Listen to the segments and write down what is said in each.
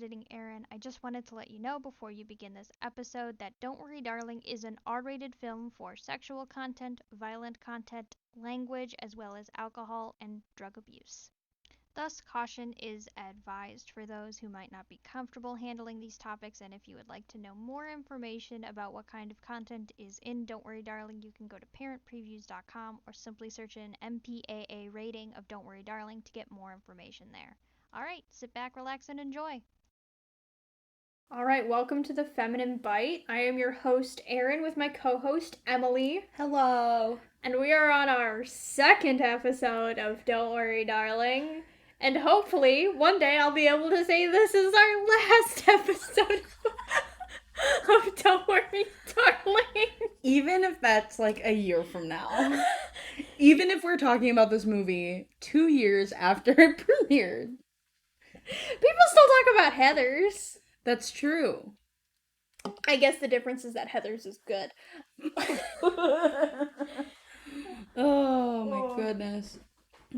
editing Aaron. I just wanted to let you know before you begin this episode that Don't Worry Darling is an R-rated film for sexual content, violent content, language, as well as alcohol and drug abuse. Thus, caution is advised for those who might not be comfortable handling these topics, and if you would like to know more information about what kind of content is in Don't Worry Darling, you can go to parentpreviews.com or simply search an MPAA rating of Don't Worry Darling to get more information there. Alright, sit back, relax, and enjoy. Alright, welcome to the Feminine Byte. I am your host, Erin, with my co-host, Emily. Hello. And we are on our second episode of Don't Worry Darling. And hopefully, one day I'll be able to say this is our last episode of Don't Worry Darling. Even if that's like a year from now. Even if we're talking about this movie 2 years after it premiered. People still talk about Heathers. That's true. I guess the difference is that Heathers is good. Oh my goodness.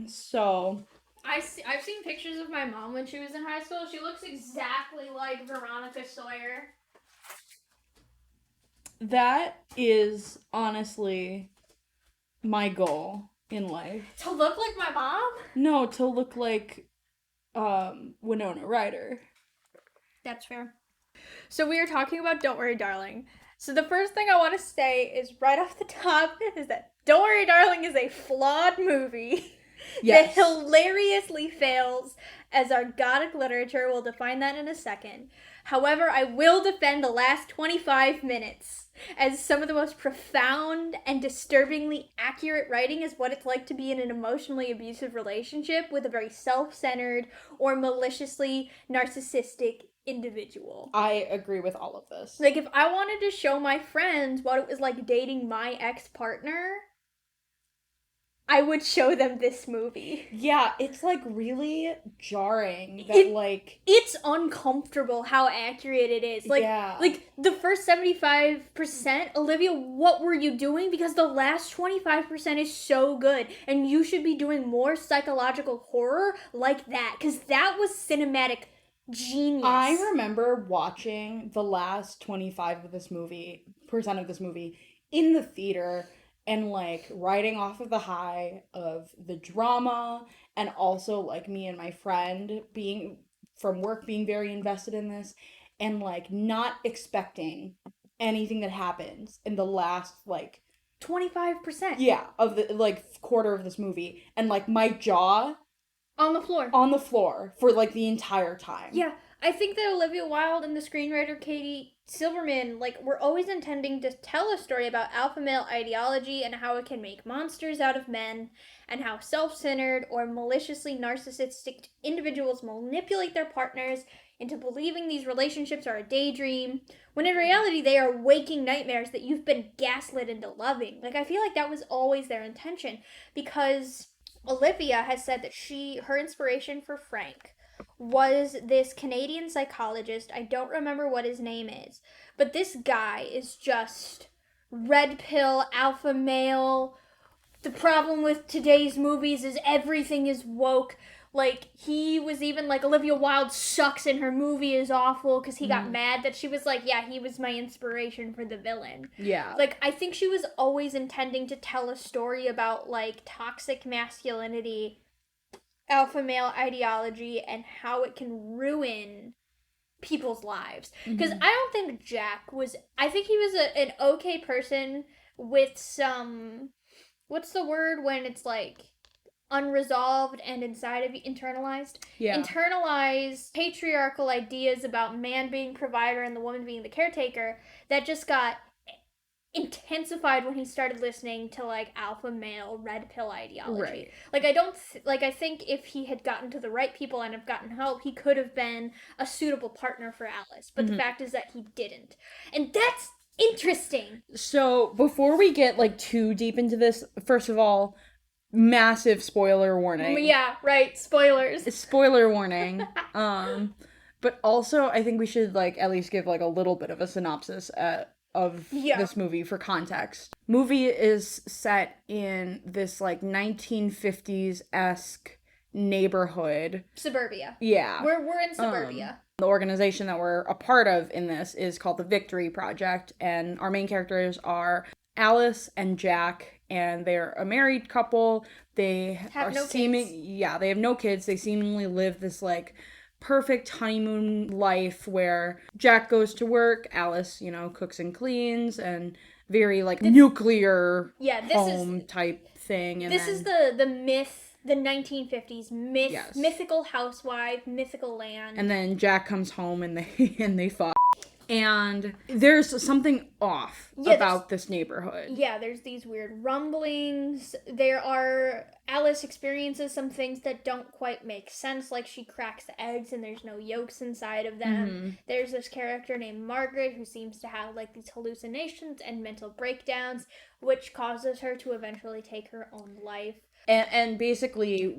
So... I've seen pictures of my mom when she was in high school. She looks exactly like Veronica Sawyer. That is honestly my goal in life. To look like my mom? No, to look like Winona Ryder. That's fair. So we are talking about Don't Worry Darling. So the first thing I want to say is right off the top is that Don't Worry Darling is a flawed movie. Yes. That hilariously fails, as our Gothic literature will define that in a second. However, I will defend the last 25 minutes as some of the most profound and disturbingly accurate writing is what it's like to be in an emotionally abusive relationship with a very self-centered or maliciously narcissistic individual. I agree with all of this. Like, if I wanted to show my friends what it was like dating my ex-partner, I would show them this movie. Yeah, it's like really jarring that it's uncomfortable how accurate it is. Like the first 75%, Olivia, what were you doing? Because the last 25% is so good, and you should be doing more psychological horror like that, because that was cinematic genius. I remember watching the last 25% of this movie in the theater and like riding off of the high of the drama, and also like me and my friend being from work being very invested in this, and like not expecting anything that happens in the last like 25%. Yeah, of the like quarter of this movie, and like my jaw on the floor for like the entire time. Yeah, I think that Olivia Wilde and the screenwriter Katie Silverman, like, were always intending to tell a story about alpha male ideology and how it can make monsters out of men, and how self-centered or maliciously narcissistic individuals manipulate their partners into believing these relationships are a daydream, when in reality they are waking nightmares that you've been gaslit into loving. Like, I feel like that was always their intention, because Olivia has said that her inspiration for Frank was this Canadian psychologist. I don't remember what his name is, but this guy is just red pill, alpha male. The problem with today's movies is everything is woke. Like, he was even like, Olivia Wilde sucks and her movie is awful because he got mad that she was like, yeah, he was my inspiration for the villain. Yeah. Like, I think she was always intending to tell a story about, like, toxic masculinity, alpha male ideology, and how it can ruin people's lives. Because I don't think Jack was... I think he was an okay person with some... What's the word when it's, like, unresolved and inside of you, internalized? Yeah. Internalized patriarchal ideas about man being provider and the woman being the caretaker that just got intensified when he started listening to like alpha male red pill ideology. Right. Like I think if he had gotten to the right people and have gotten help, he could have been a suitable partner for Alice. But the fact is that he didn't. And that's interesting. So before we get like too deep into this, first of all, massive spoiler warning. Yeah, right. Spoilers. Spoiler warning. But also I think we should like at least give like a little bit of a synopsis of this movie for context. Movie is set in this like 1950s-esque neighborhood. Suburbia. Yeah. We're in suburbia. The organization that we're a part of in this is called the Victory Project, and our main characters are Alice and Jack, and they're a married couple. They Have no kids. Yeah, they have no kids. They seemingly live this like perfect honeymoon life where Jack goes to work, Alice, cooks and cleans, and very like nuclear home type thing. And this is the myth, the 1950s myth, Yes. mythical housewife, mythical land. And then Jack comes home and they fuck. And there's something off about this neighborhood. Yeah, there's these weird rumblings. Alice experiences some things that don't quite make sense, like she cracks eggs and there's no yolks inside of them. Mm-hmm. There's this character named Margaret who seems to have like these hallucinations and mental breakdowns, which causes her to eventually take her own life. And basically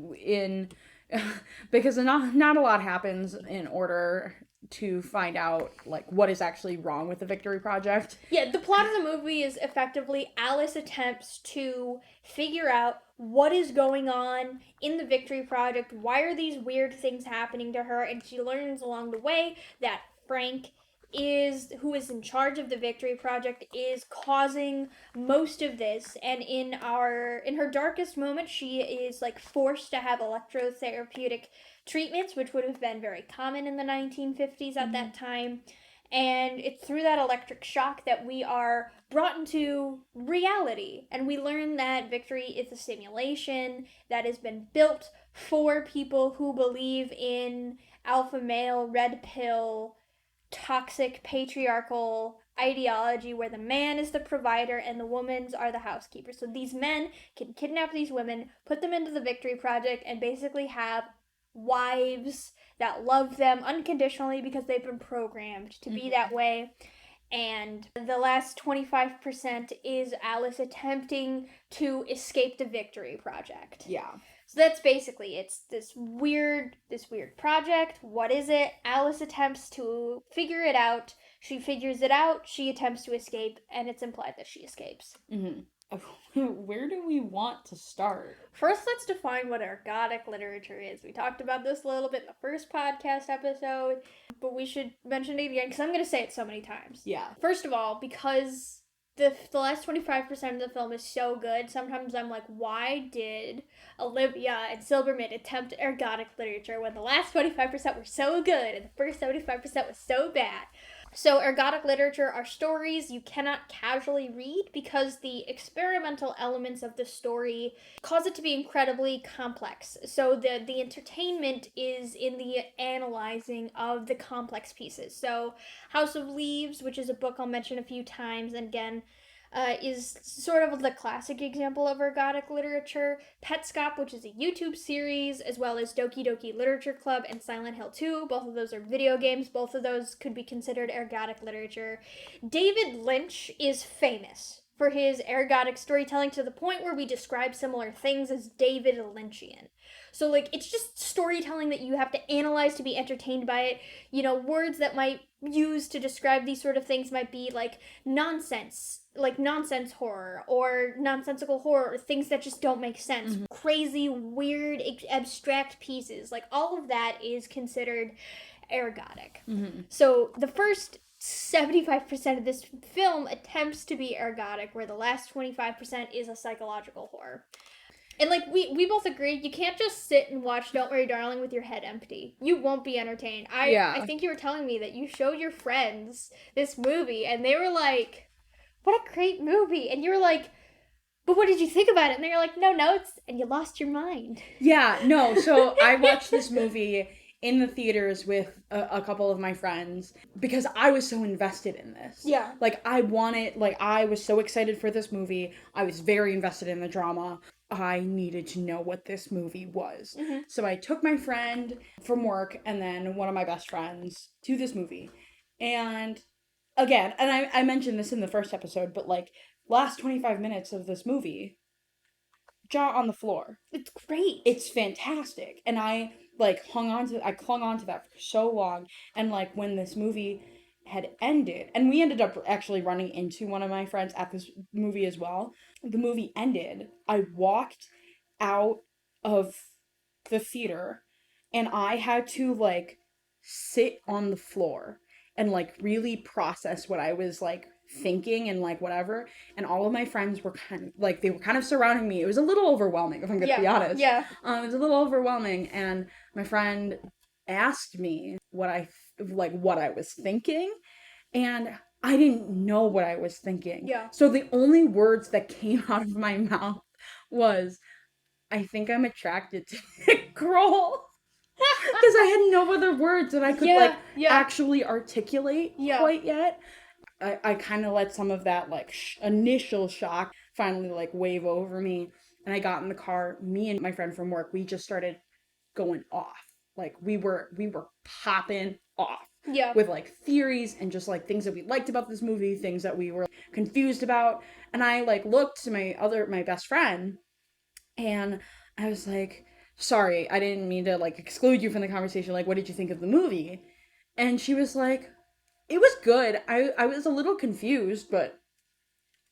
because not a lot happens in order to find out like what is actually wrong with the Victory Project. Yeah, the plot of the movie is effectively Alice attempts to figure out what is going on in the Victory Project, why are these weird things happening to her, and she learns along the way that Frank who is in charge of the Victory Project, is causing most of this, and in her darkest moment she is like forced to have electrotherapeutic treatments, which would have been very common in the 1950s at that time. And it's through that electric shock that we are brought into reality. And we learn that Victory is a simulation that has been built for people who believe in alpha male, red pill, toxic patriarchal ideology where the man is the provider and the women are the housekeepers. So these men can kidnap these women, put them into the Victory Project, and basically have wives that love them unconditionally because they've been programmed to be that way. And the last 25% is Alice attempting to escape the Victory Project. Yeah. So that's basically, it's this weird project. What is it? Alice attempts to figure it out. She figures it out. She attempts to escape, and it's implied that she escapes. Mm-hmm. Where do we want to start? First, let's define what ergodic literature is. We talked about this a little bit in the first podcast episode, but we should mention it again because I'm going to say it so many times. Yeah. First of all, because the last 25% of the film is so good, sometimes I'm like, why did Olivia and Silberman attempt ergodic literature when the last 25% were so good and the first 75% was so bad? So ergodic literature are stories you cannot casually read because the experimental elements of the story cause it to be incredibly complex. So the entertainment is in the analyzing of the complex pieces. So House of Leaves, which is a book I'll mention a few times, and again, is sort of the classic example of ergodic literature. Petscop, which is a YouTube series, as well as Doki Doki Literature Club and Silent Hill 2. Both of those are video games. Both of those could be considered ergodic literature. David Lynch is famous for his ergodic storytelling to the point where we describe similar things as David Lynchian. So, like, it's just storytelling that you have to analyze to be entertained by it. You know, words that might use to describe these sort of things might be like nonsense horror or nonsensical horror, or things that just don't make sense. Mm-hmm. Crazy, weird, abstract pieces. Like, all of that is considered ergodic. Mm-hmm. So the first 75% of this film attempts to be ergodic, where the last 25% is a psychological horror. And, like, we both agree, you can't just sit and watch Don't Worry Darling with your head empty. You won't be entertained. I think you were telling me that you showed your friends this movie, and they were like, what a great movie. And you were like, but what did you think about it? And they were like, no notes, and you lost your mind. Yeah, no, so I watched this movie in the theaters with a couple of my friends because I was so invested in this. Yeah. Like, I was so excited for this movie. I was very invested in the drama. I needed to know what this movie was. Mm-hmm. So I took my friend from work and then one of my best friends to this movie. And again, and I mentioned this in the first episode, but like last 25 minutes of this movie, jaw on the floor. It's great. It's fantastic. And I clung on to that for so long. And like when this movie had ended, and we ended up actually running into one of my friends at this movie as well. The movie ended. I walked out of the theater and I had to like sit on the floor and like really process what I was like thinking and like whatever. And all of my friends were kind of like, they were kind of surrounding me. It was a little overwhelming, if I'm gonna be honest. Yeah. It was a little overwhelming. And my friend asked me what I was thinking, and I didn't know what I was thinking. Yeah. So the only words that came out of my mouth was, I think I'm attracted to Nick Kroll. Because I had no other words that I could actually articulate quite yet. I kind of let some of that like initial shock finally like wave over me, and I got in the car. Me and my friend from work, we just started going off. Like we were popping off. Yeah. With like theories and just like things that we liked about this movie, things that we were confused about. And I like looked to my best friend, and I was like, sorry, I didn't mean to like exclude you from the conversation. Like, what did you think of the movie? And she was like, it was good. I was a little confused, but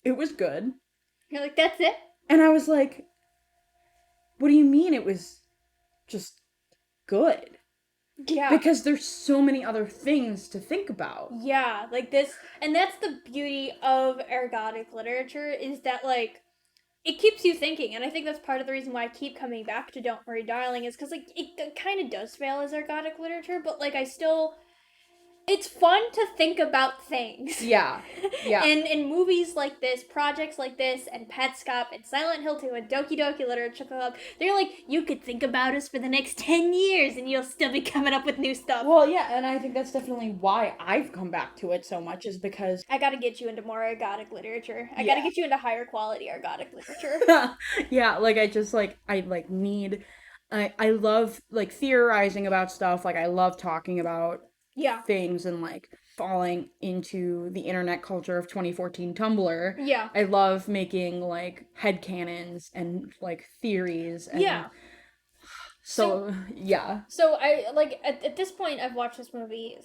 it was good. You're like, that's it? And I was like, what do you mean it was just good? Yeah. Because there's so many other things to think about. Yeah, like this, and that's the beauty of ergodic literature, is that like it keeps you thinking. And I think that's part of the reason why I keep coming back to Don't Worry Darling, is because like it kind of does fail as ergodic literature, but like it's fun to think about things. Yeah. Yeah. And in movies like this, projects like this, and Petscop, and Silent Hill 2, and Doki Doki Literature Club, they're like, you could think about us for the next 10 years and you'll still be coming up with new stuff. Well, yeah, and I think that's definitely why I've come back to it so much, is because I gotta get you into more ergodic literature. I gotta get you into higher quality ergodic literature. Yeah, like I love like theorizing about stuff. Like I love talking about things and like falling into the internet culture of 2014 Tumblr. Yeah. I love making like headcanons and like theories. And So yeah. So I like at this point I've watched this movie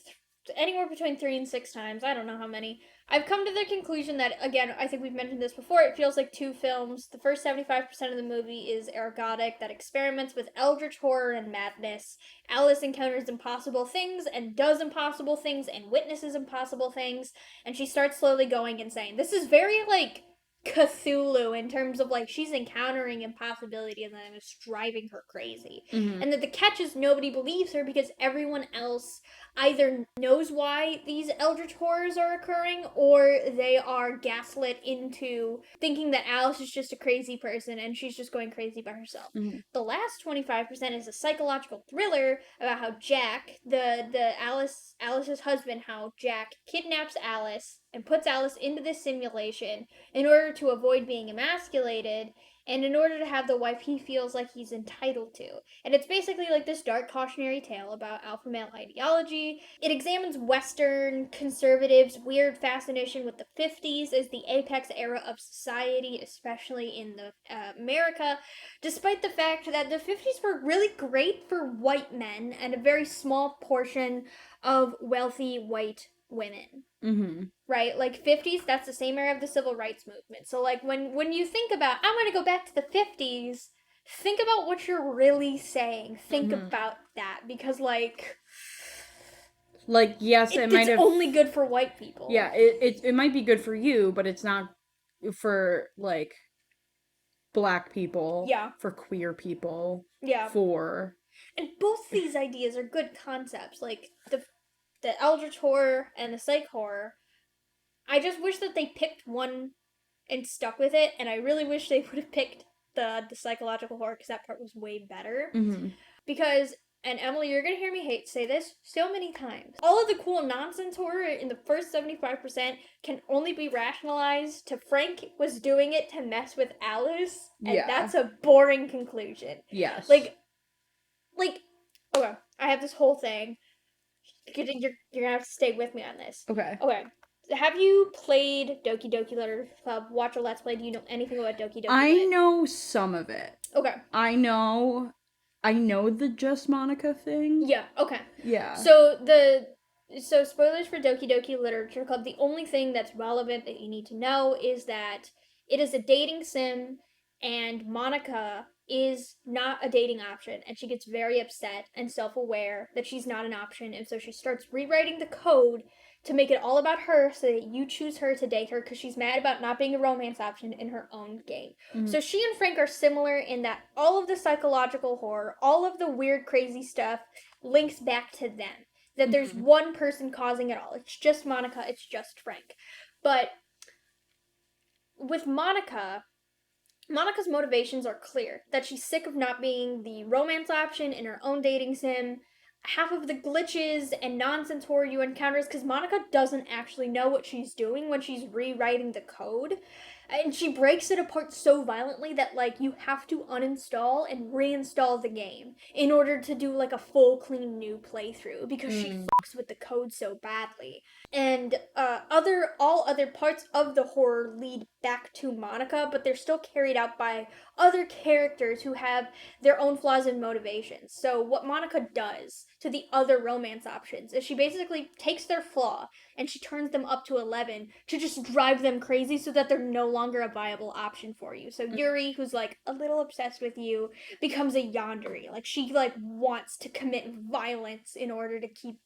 anywhere between 3 and 6 times. I don't know how many. I've come to the conclusion that, again, I think we've mentioned this before, it feels like two films. The first 75% of the movie is ergodic, that experiments with eldritch horror and madness. Alice encounters impossible things and does impossible things and witnesses impossible things, and she starts slowly going insane. This is very like Cthulhu in terms of like she's encountering impossibility and then it's driving her crazy. Mm-hmm. And that the catch is nobody believes her because everyone else either knows why these eldritch horrors are occurring or they are gaslit into thinking that Alice is just a crazy person and she's just going crazy by herself. Mm-hmm. The last 25% is a psychological thriller about how Jack, Alice's husband, how Jack kidnaps Alice and puts Alice into this simulation in order to avoid being emasculated and in order to have the wife he feels like he's entitled to. And it's basically like this dark cautionary tale about alpha male ideology. It examines Western conservatives' weird fascination with the 50s as the apex era of society, especially in America, despite the fact that the 50s were really great for white men and a very small portion of wealthy white women. Mm-hmm. Right? Like 50s, that's the same era of the civil rights movement. So like when you think about, I'm going to go back to the 50s, think about what you're really saying. Think about that, because yes, it might have only good for white people. Yeah, it might be good for you, but it's not for like black people. Yeah. For queer people. Yeah. And both these ideas are good concepts, like the eldritch horror and the psych horror. I just wish that they picked one and stuck with it, and I really wish they would have picked the psychological horror, because that part was way better. Mm-hmm. Because, and Emily, you're gonna hear me say this so many times, all of the cool nonsense horror in the first 75% can only be rationalized to Frank was doing it to mess with Alice, and that's a boring conclusion. Yes. Like, okay, I have this whole thing. You're gonna have to stay with me on this. Okay. Have you played Doki Doki Literature Club? Watch a Let's Play? Do you know anything about Doki Doki? I know some of it. Okay. I know the Just Monica thing. Yeah, okay. Yeah. So spoilers for Doki Doki Literature Club. The only thing that's relevant that you need to know is that it is a dating sim, and Monica is not a dating option, and she gets very upset and self-aware that she's not an option, and so she starts rewriting the code to make it all about her so that you choose her to date her because she's mad about not being a romance option in her own game. Mm-hmm. So she and Frank are similar in that all of the psychological horror, all of the weird, crazy stuff links back to them. That there's one person causing it all. It's just Monica, it's just Frank. But with Monica's motivations are clear. That she's sick of not being the romance option in her own dating sim. Half of the glitches and nonsense horror you encounter is because Monica doesn't actually know what she's doing when she's rewriting the code. And she breaks it apart so violently that, like, you have to uninstall and reinstall the game in order to do, like, a full, clean, new playthrough because she fucks with the code so badly. And all other parts of the horror lead back to Monica, but they're still carried out by other characters who have their own flaws and motivations. So what Monica does to the other romance options is she basically takes their flaw and she turns them up to 11 to just drive them crazy so that they're no longer a viable option for you. So Yuri, who's like a little obsessed with you, becomes a yandere. Like she like wants to commit violence in order to keep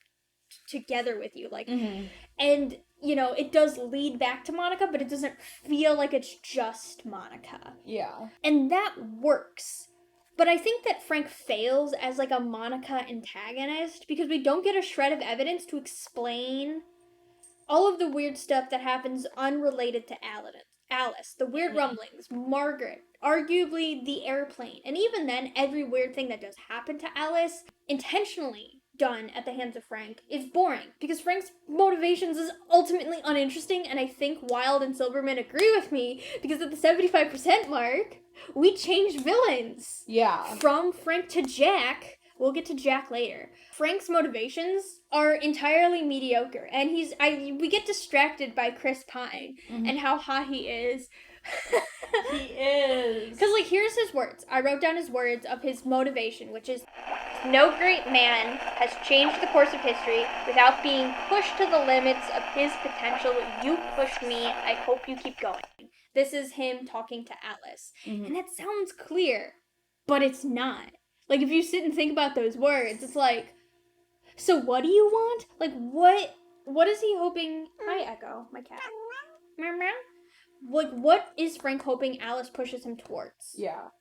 together with you, like and you know it does lead back to Monica, but it doesn't feel like it's just Monica. And that works. But I think that Frank fails as like a Monica antagonist because we don't get a shred of evidence to explain all of the weird stuff that happens unrelated to Alice, the weird rumblings, Margaret, arguably the airplane, and even then, every weird thing that does happen to Alice, intentionally done at the hands of Frank, is boring, because Frank's motivations is ultimately uninteresting, and I think Wilde and Silverman agree with me, because at the 75% mark, we changed villains. From Frank to Jack. We'll get to Jack later. Frank's motivations are entirely mediocre, and we get distracted by Chris Pine and how hot he is. He is. Because, like, here's his words. I wrote down his words of his motivation, which is, no great man has changed the course of history without being pushed to the limits of his potential. You pushed me. I hope you keep going. This is him talking to Alice. And that sounds clear, but it's not. Like, if you sit and think about those words, it's like, so what do you want? Like, what is he hoping? Hi, Echo, my cat. Meow, meow. Like, what is Frank hoping Alice pushes him towards?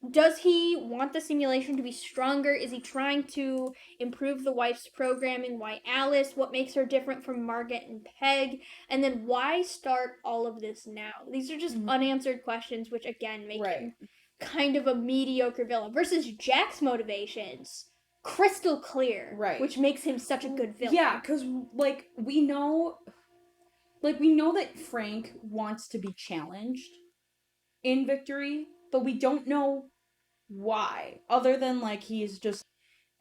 Does he want the simulation to be stronger? Is he trying to improve the wife's programming? Why Alice? What makes her different from Margaret and Peg? And then why start all of this now? These are just unanswered questions, which again make him kind of a mediocre villain. Versus Jack's motivations, crystal clear, which makes him such a good villain. Yeah, because like we know that Frank wants to be challenged in Victory, but we don't know why. Other than like he's just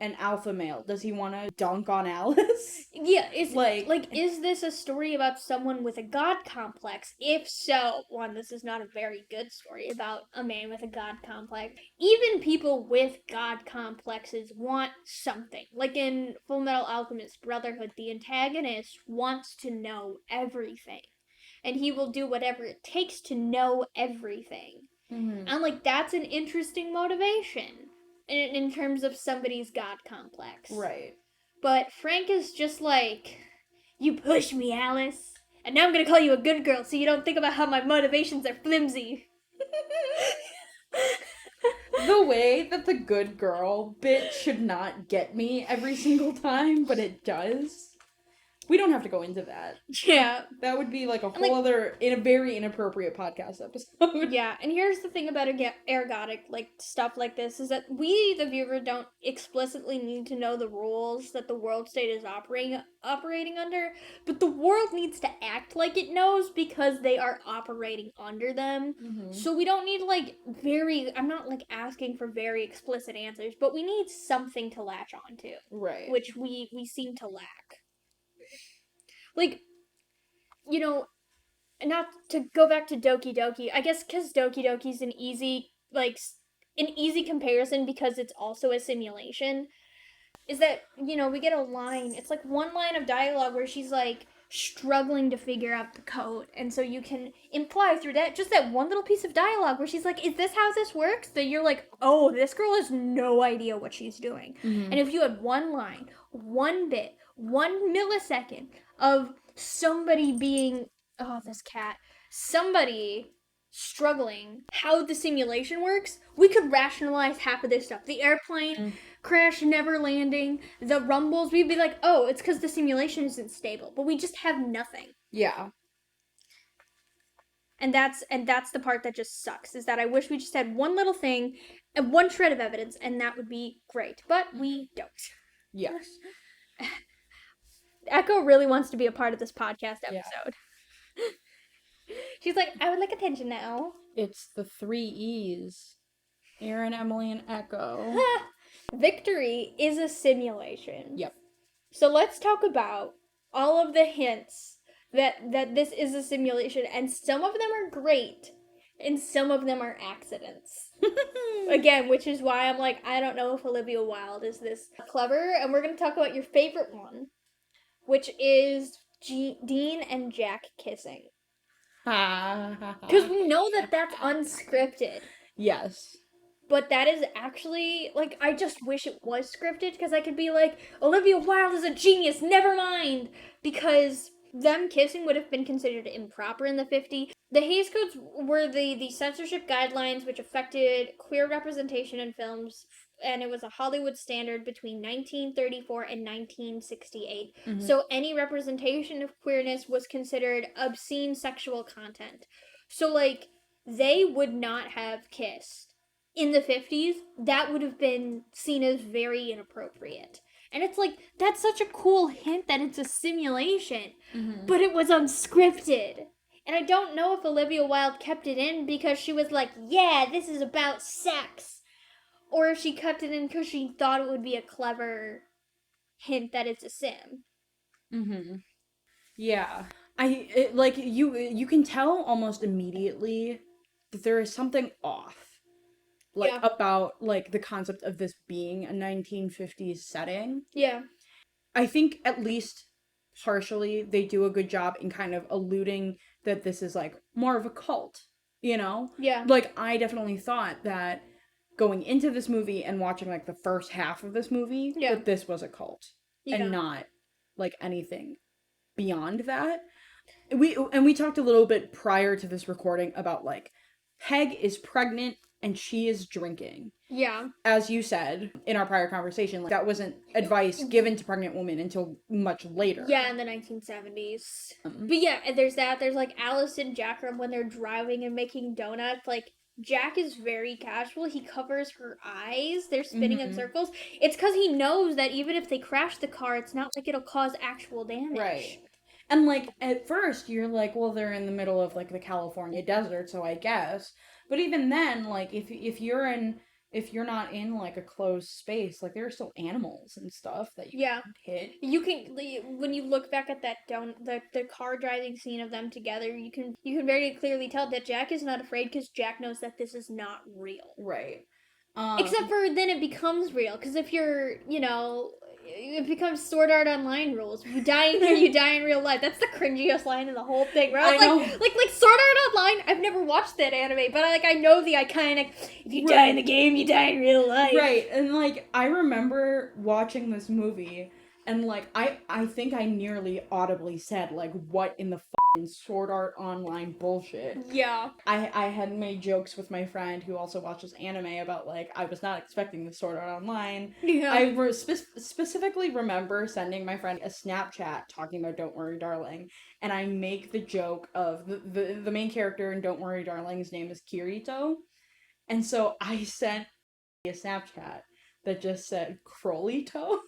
an alpha male. Does he want to dunk on Alice? Yeah, is this a story about someone with a god complex? If so, one, this is not a very good story about a man with a god complex. Even people with god complexes want something. Like in Full Metal Alchemist Brotherhood, the antagonist wants to know everything. And he will do whatever it takes to know everything. And like, that's an interesting motivation. In terms of somebody's god complex. But Frank is just like, you pushed me, Alice, and now I'm gonna call you a good girl so you don't think about how my motivations are flimsy. The way that the good girl bit should not get me every single time, but it does. We don't have to go into that. Yeah. That would be like a whole other, in a very inappropriate podcast episode. Yeah, and here's the thing about ergodic, like, stuff like this, is that we, the viewer, don't explicitly need to know the rules that the world state is operating under, but the world needs to act like it knows because they are operating under them. So we don't need, like, I'm not, like, asking for very explicit answers, but we need something to latch onto. Which we seem to lack. Like, you know, not to go back to Doki Doki, I guess because Doki Doki's an easy comparison because it's also a simulation, is that, you know, we get a line, it's like one line of dialogue where she's like, struggling to figure out the code. And so you can imply through that, just that one little piece of dialogue where she's like, is this how this works? That you're like, oh, this girl has no idea what she's doing. Mm-hmm. And if you had one line, one bit, 1 millisecond of somebody being, oh, this cat, somebody struggling how the simulation works, we could rationalize half of this stuff. The airplane crash never landing, the rumbles, we'd be like, oh, it's because the simulation isn't stable, but we just have nothing. Yeah. And that's the part that just sucks, is that I wish we just had one little thing and one shred of evidence, and that would be great, but we don't. Yes. Echo really wants to be a part of this podcast episode. Yeah. She's like, I would like attention now. It's the 3 E's. Aaron, Emily, and Echo. Victory is a simulation. Yep. So let's talk about all of the hints that this is a simulation, and some of them are great, and some of them are accidents. Again, which is why I'm like, I don't know if Olivia Wilde is this clever, and we're going to talk about your favorite one, which is Dean and Jack kissing. Because we know that that's unscripted. Yes. But that is actually, like, I just wish it was scripted, because I could be like, Olivia Wilde is a genius, never mind! Because them kissing would have been considered improper in the 50s. The Hays Codes were the censorship guidelines which affected queer representation in films, and it was a Hollywood standard between 1934 and 1968. Mm-hmm. So any representation of queerness was considered obscene sexual content. So, like, they would not have kissed in the 50s. That would have been seen as very inappropriate. And it's like, that's such a cool hint that it's a simulation, but it was unscripted. And I don't know if Olivia Wilde kept it in because she was like, yeah, this is about sex. Or if she kept it in because she thought it would be a clever hint that it's a sim. Mm-hmm. Yeah. You can tell almost immediately that there is something off. Like, Yeah. about, like, the concept of this being a 1950s setting. Yeah. I think, at least partially, they do a good job in kind of alluding that this is, like, more of a cult, you know? Yeah. Like, I definitely thought that going into this movie and watching, like, the first half of this movie, Yeah. that this was a cult. Yeah. And not, like, anything beyond that. We talked a little bit prior to this recording about, like, Peg is pregnant and she is drinking. Yeah. As you said in our prior conversation, like, that wasn't advice given to pregnant women until much later. Yeah, in the 1970s. But yeah, there's that. There's, like, Alice and Jackram when they're driving and making donuts. Like, Jack is very casual. He covers her eyes. They're spinning in circles. It's because he knows that even if they crash the car, it's not like it'll cause actual damage. Right. And, like, at first, you're like, well, they're in the middle of, like, the California desert, so I guess. But even then, like, if you're not in, like, a closed space, like, there are still animals and stuff that you can hit. You can, when you look back at that the car driving scene of them together, you can very clearly tell that Jack is not afraid because Jack knows that this is not real. Right. Except for then it becomes real, because if you're, it becomes Sword Art Online rules. If you die in here, you die in real life. That's the cringiest line in the whole thing. Where I was like Sword Art Online. I've never watched that anime, but I know the iconic. If you die in the game, you die in real life. Right, and like I remember watching this movie, and like I think I nearly audibly said like, "What in the Sword Art Online bullshit?" Yeah. I had made jokes with my friend who also watches anime about like I was not expecting the Sword Art Online. Yeah. I specifically remember sending my friend a Snapchat talking about Don't Worry Darling, and I make the joke of the main character in Don't Worry Darling's name is Kirito, and so I sent a Snapchat that just said Crowlito.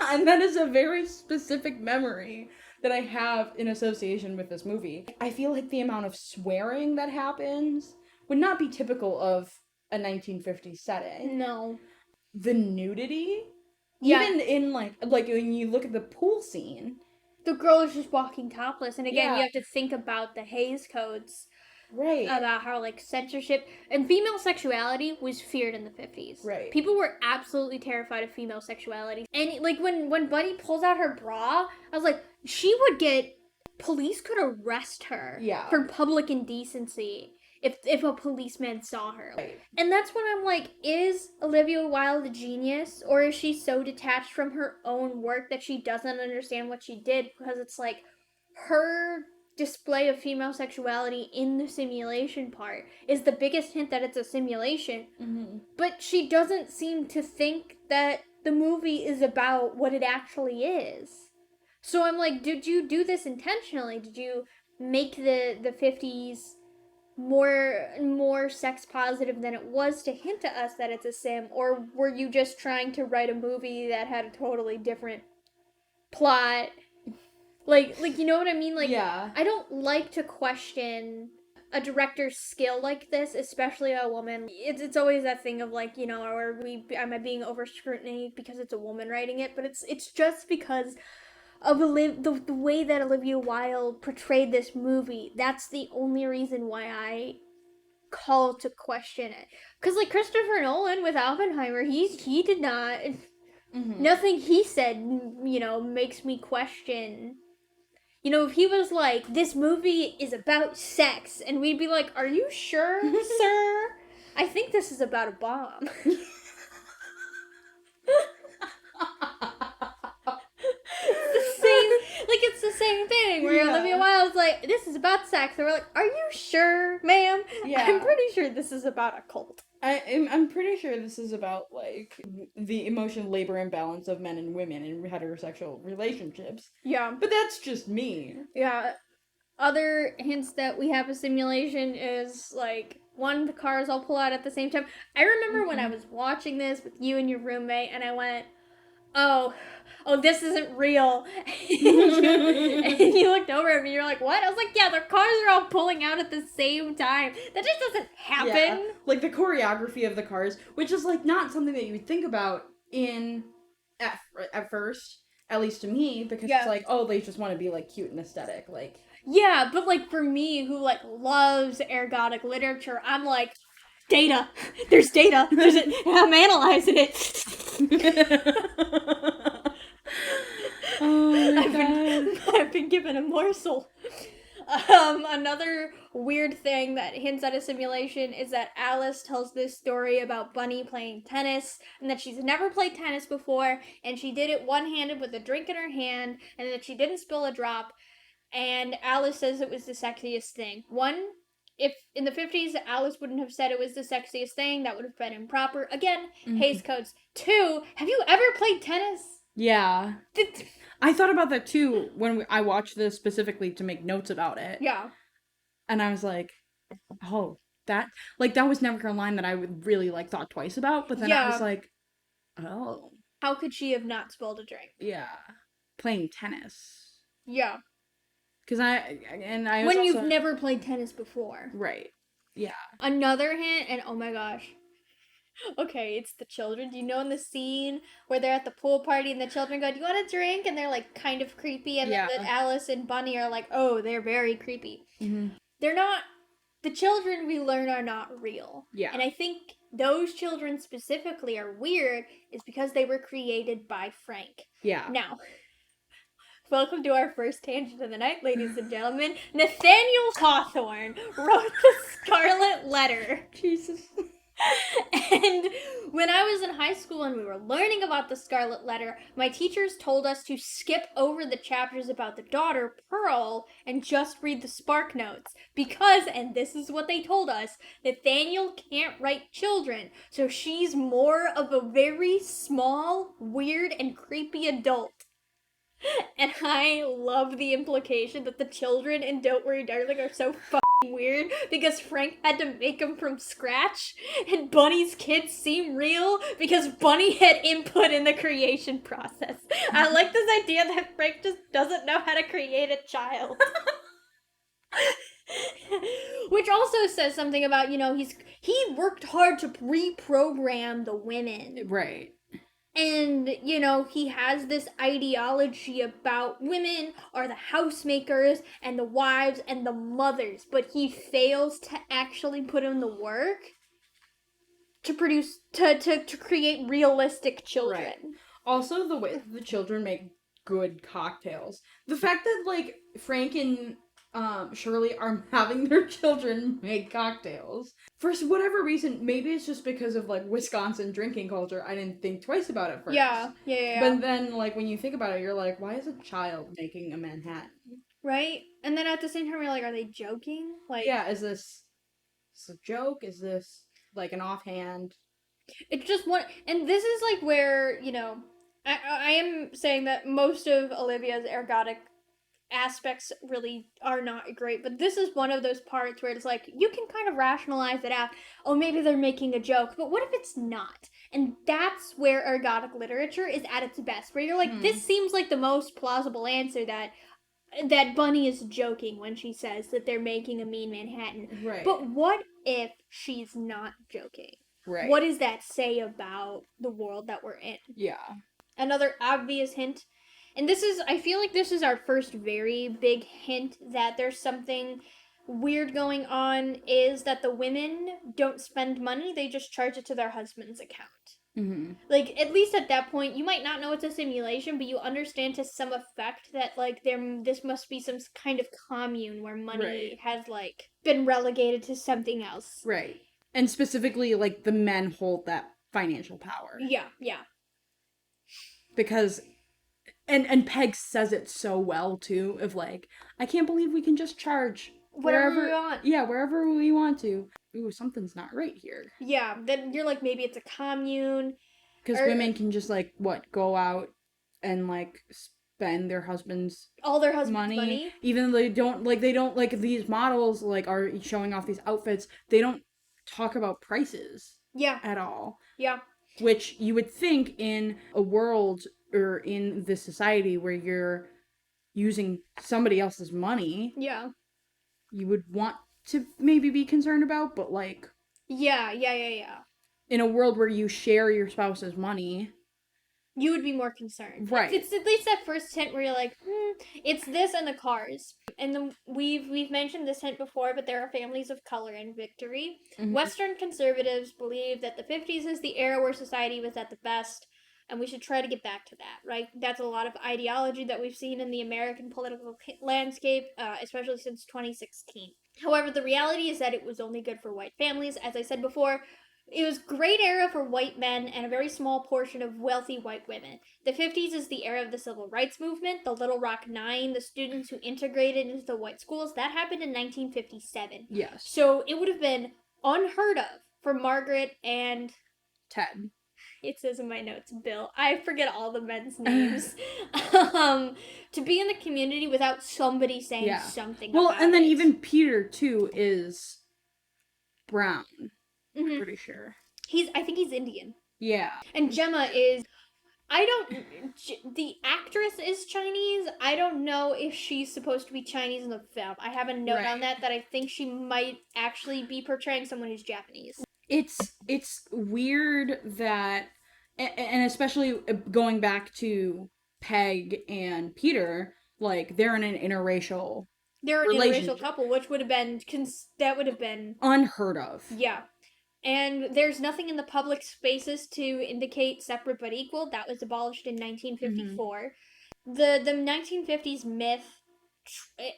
And that is a very specific memory that I have in association with this movie. I feel like the amount of swearing that happens would not be typical of a 1950s setting. No. The nudity, Yeah. even in like when you look at the pool scene, The girl is just walking topless, and again, Yeah. you have to think about the Hays Codes. Right. About how, like, censorship and female sexuality was feared in the 50s. Right. People were absolutely terrified of female sexuality. And, like, when Bunny pulls out her bra, I was like, she would get... Police could arrest her for public indecency if a policeman saw her. Right. And that's when I'm like, is Olivia Wilde a genius? Or is she so detached from her own work that she doesn't understand what she did? Because it's like, her display of female sexuality in the simulation part is the biggest hint that it's a simulation. Mm-hmm. But she doesn't seem to think that the movie is about what it actually is. So I'm like, did you do this intentionally? Did you make the 50s more sex positive than it was to hint to us that it's a sim? Or were you just trying to write a movie that had a totally different plot? Like, you know what I mean? Like, yeah. I don't like to question a director's skill like this, especially a woman. It's always that thing of, like, you know, am I being over scrutiny because it's a woman writing it? But it's just because of the way that Olivia Wilde portrayed this movie. That's the only reason why I call to question it. Because, like, Christopher Nolan with Oppenheimer, he did not... Mm-hmm. Nothing he said, you know, makes me question... You know, if he was like, this movie is about sex, and we'd be like, are you sure, sir? I think this is about a bomb. It's the same thing, where Olivia Wilde's like, this is about sex, and we're like, are you sure, ma'am? Yeah. I'm pretty sure this is about a cult. I'm pretty sure this is about, like, the emotional labor imbalance of men and women in heterosexual relationships. Yeah. But that's just me. Yeah. Other hints that we have a simulation is, like, one, the cars all pull out at the same time. I remember when I was watching this with you and your roommate, and I went, oh, this isn't real. and you looked over at me, you're like, what? I was like, yeah, the cars are all pulling out at the same time. That just doesn't happen. Yeah. Like, the choreography of the cars, which is, like, not something that you would think about at first, at least to me, because it's like, oh, they just want to be, like, cute and aesthetic, like... Yeah, but, like, for me, who, like, loves ergodic literature, I'm like, data. There's data. I'm analyzing it. Oh my God. I've been given a morsel. Another weird thing that hints at a simulation is that Alice tells this story about Bunny playing tennis, and that she's never played tennis before, and she did it one-handed with a drink in her hand, and that she didn't spill a drop, and Alice says it was the sexiest thing. One, if in the 50s Alice wouldn't have said it was the sexiest thing, that would have been improper. Again, Hays Codes. Two, have you ever played tennis? Yeah. I thought about that too when I watched this specifically to make notes about it. Yeah. And I was like, oh, that was never a line that I would really, like, thought twice about, but then I was like, oh. How could she have not spilled a drink? Yeah. Playing tennis. Yeah. Because when you've never played tennis before. Right. Yeah. Another hint, and oh my gosh. Okay, it's the children. Do you know in the scene where they're at the pool party and the children go, do you want a drink? And they're, like, kind of creepy. And then Alice and Bunny are like, oh, they're very creepy. Mm-hmm. They're not... The children we learn are not real. Yeah. And I think those children specifically are weird is because they were created by Frank. Yeah. Now... Welcome to our first tangent of the night, ladies and gentlemen. Nathaniel Hawthorne wrote the Scarlet Letter. Jesus. And when I was in high school and we were learning about the Scarlet Letter, my teachers told us to skip over the chapters about the daughter, Pearl, and just read the Spark Notes. Because, and this is what they told us, Nathaniel can't write children, so she's more of a very small, weird, and creepy adult. And I love the implication that the children in Don't Worry Darling are so fucking weird because Frank had to make them from scratch, and Bunny's kids seem real because Bunny had input in the creation process. I like this idea that Frank just doesn't know how to create a child. Which also says something about, you know, he worked hard to reprogram the women. Right. And, you know, he has this ideology about women are the housemakers and the wives and the mothers, but he fails to actually put in the work to produce, to create realistic children. Right. Also, the way the children make good cocktails. The fact that, like, Frank and Shirley are having their children make cocktails. For whatever reason, maybe it's just because of, like, Wisconsin drinking culture, I didn't think twice about it first. Yeah. But then, like, when you think about it, you're like, why is a child making a Manhattan? Right? And then at the same time, you're like, are they joking? Like, yeah, is this a joke? Is this, like, an offhand? it's just one, and this is like where, you know, I am saying that most of Olivia's ergodic aspects really are not great, but this is one of those parts where it's like you can kind of rationalize it out. Oh, maybe they're making a joke, but what if it's not? And that's where ergodic literature is at its best, where you're like, this seems like the most plausible answer, that Bunny is joking when she says that they're making a mean Manhattan. Right. But what if she's not joking? Right. What does that say about the world that we're in? Yeah. Another obvious hint, and this is, I feel like this is our first very big hint that there's something weird going on, is that the women don't spend money, they just charge it to their husband's account. Mm-hmm. Like, at least at that point, you might not know it's a simulation, but you understand to some effect that, like, this must be some kind of commune where money has, like, been relegated to something else. Right. And specifically, like, the men hold that financial power. Yeah. Because, and Peg says it so well, too, of, like, I can't believe we can just charge Whatever we want. Yeah, wherever we want to. Ooh, something's not right here. Yeah, then you're like, maybe it's a commune. Because women can just, like, go out and, like, spend their husband's all their husband's money. Even though they don't, like, these models, like, are showing off these outfits, they don't talk about prices. Yeah. At all. Yeah. Which you would think in a world or in this society where you're using somebody else's money. Yeah. You would want to maybe be concerned about, but, like... Yeah. In a world where you share your spouse's money... You would be more concerned. Right. It's at least that first hint where you're like, it's this and the cars. And then we've mentioned this hint before, but there are families of color in Victory. Mm-hmm. Western conservatives believe that the 50s is the era where society was at the best, and we should try to get back to that, right? That's a lot of ideology that we've seen in the American political landscape, especially since 2016. However, the reality is that it was only good for white families. As I said before, it was a great era for white men and a very small portion of wealthy white women. The 50s is the era of the civil rights movement, the Little Rock Nine, the students who integrated into the white schools. That happened in 1957. Yes. So it would have been unheard of for Margaret and... Ted. It says in my notes, Bill. I forget all the men's names. To be in the community without somebody saying something about it. Well, and then even Peter, too, is brown. Mm-hmm. I'm pretty sure. I think he's Indian. Yeah. And Gemma is... the actress is Chinese. I don't know if she's supposed to be Chinese in the film. I have a note on that I think she might actually be portraying someone who's Japanese. It's weird that, and especially going back to Peg and Peter, like, they're in an interracial couple, which would have been, that would have been... unheard of. Yeah. And there's nothing in the public spaces to indicate separate but equal. That was abolished in 1954. Mm-hmm. The 1950s myth,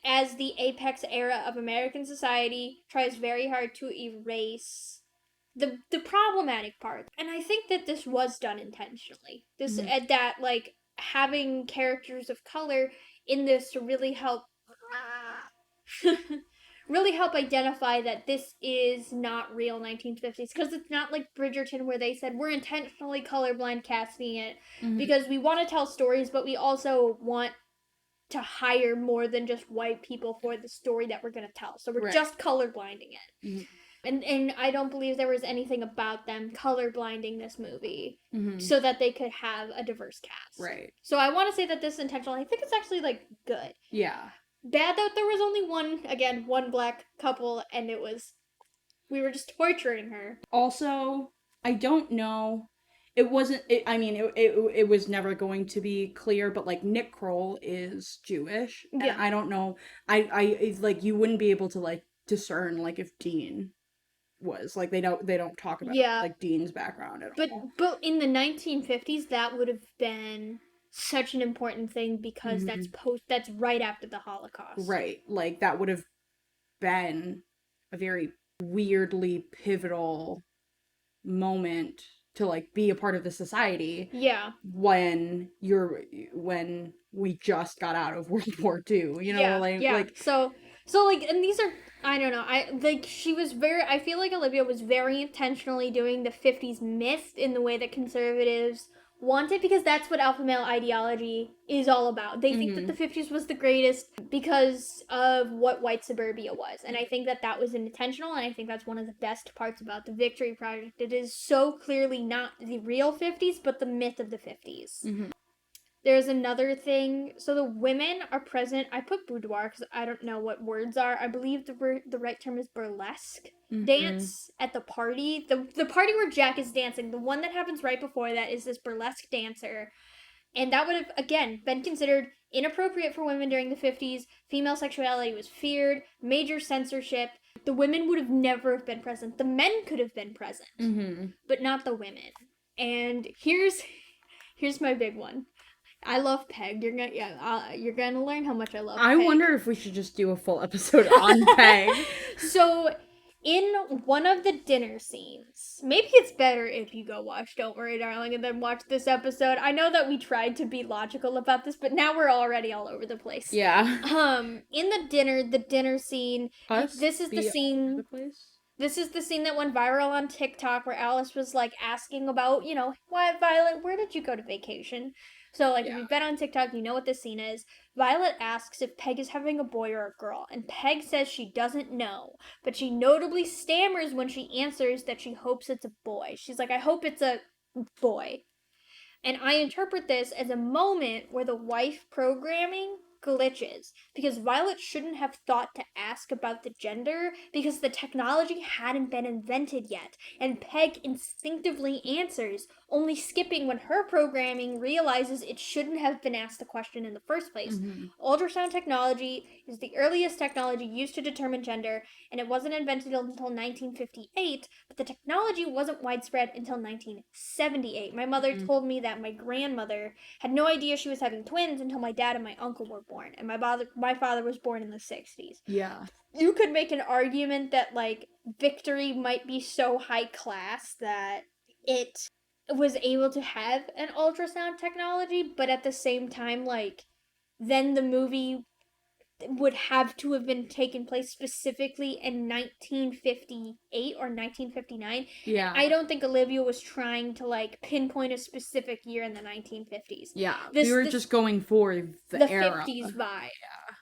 as the apex era of American society, tries very hard to erase the problematic part. And I think that this was done intentionally. That, like, having characters of color in this to really help... really help identify that this is not real 1950s, because it's not like Bridgerton where they said we're intentionally colorblind casting it because we want to tell stories, but we also want to hire more than just white people for the story that we're going to tell. So we're just colorblinding it. Mm-hmm. And I don't believe there was anything about them colorblinding this movie so that they could have a diverse cast. Right. So I want to say that this intentional, I think it's actually, like, good. Yeah. Bad that there was only one black couple, and we were just torturing her. Also, I don't know it wasn't. It was never going to be clear. But like Nick Kroll is Jewish, and Yeah. I don't know. I like you wouldn't be able to like discern like if Dean was like they don't talk about Yeah. like Dean's background at But all. but in the 1950s, that would have been such an important thing because that's right after the Holocaust. Right, like that would have been a very weirdly pivotal moment to like be a part of the society. Yeah. When we just got out of World War II, you know, like so like, and these are, I don't know, I feel like Olivia was very intentionally doing the 50s myth in the way that conservatives want it, because that's what alpha male ideology is all about. They think that the 50s was the greatest because of what white suburbia was, and I think that was intentional, and I think that's one of the best parts about the Victory Project. It is so clearly not the real 50s, but the myth of the 50s. There's another thing. So the women are present. I put boudoir because I don't know what words are. I believe the right term is burlesque dance at the party. The party where Jack is dancing, the one that happens right before that, is this burlesque dancer. And that would have, again, been considered inappropriate for women during the 50s. Female sexuality was feared, major censorship. The women would have never have been present. The men could have been present, but not the women. And here's my big one. I love Peg. You're gonna learn how much I love Peg. I wonder if we should just do a full episode on Peg. So, in one of the dinner scenes, maybe it's better if you go watch Don't Worry Darling and then watch this episode. I know that we tried to be logical about this, but now we're already all over the place. Yeah. In the dinner scene, this is the scene that went viral on TikTok where Alice was like asking about, why, Violet, where did you go to vacation? So, like, if you've been on TikTok, you know what this scene is. Violet asks if Peg is having a boy or a girl, and Peg says she doesn't know, but she notably stammers when she answers that she hopes it's a boy. She's like, I hope it's a boy. And I interpret this as a moment where the wife programming glitches, because Violet shouldn't have thought to ask about the gender because the technology hadn't been invented yet, and Peg instinctively answers, only skipping when her programming realizes it shouldn't have been asked the question in the first place. Ultrasound technology is the earliest technology used to determine gender, and it wasn't invented until 1958, but the technology wasn't widespread until 1978. My mother told me that my grandmother had no idea she was having twins until my dad and my uncle were born, and my father was born in the 60s. Yeah. You could make an argument that, like, Victory might be so high class that it was able to have an ultrasound technology, but at the same time, like, then the movie would have to have been taken place specifically in 1958 or 1959. Yeah. I don't think Olivia was trying to, like, pinpoint a specific year in the 1950s. Yeah. We were just going for the era. 50s vibe. Yeah.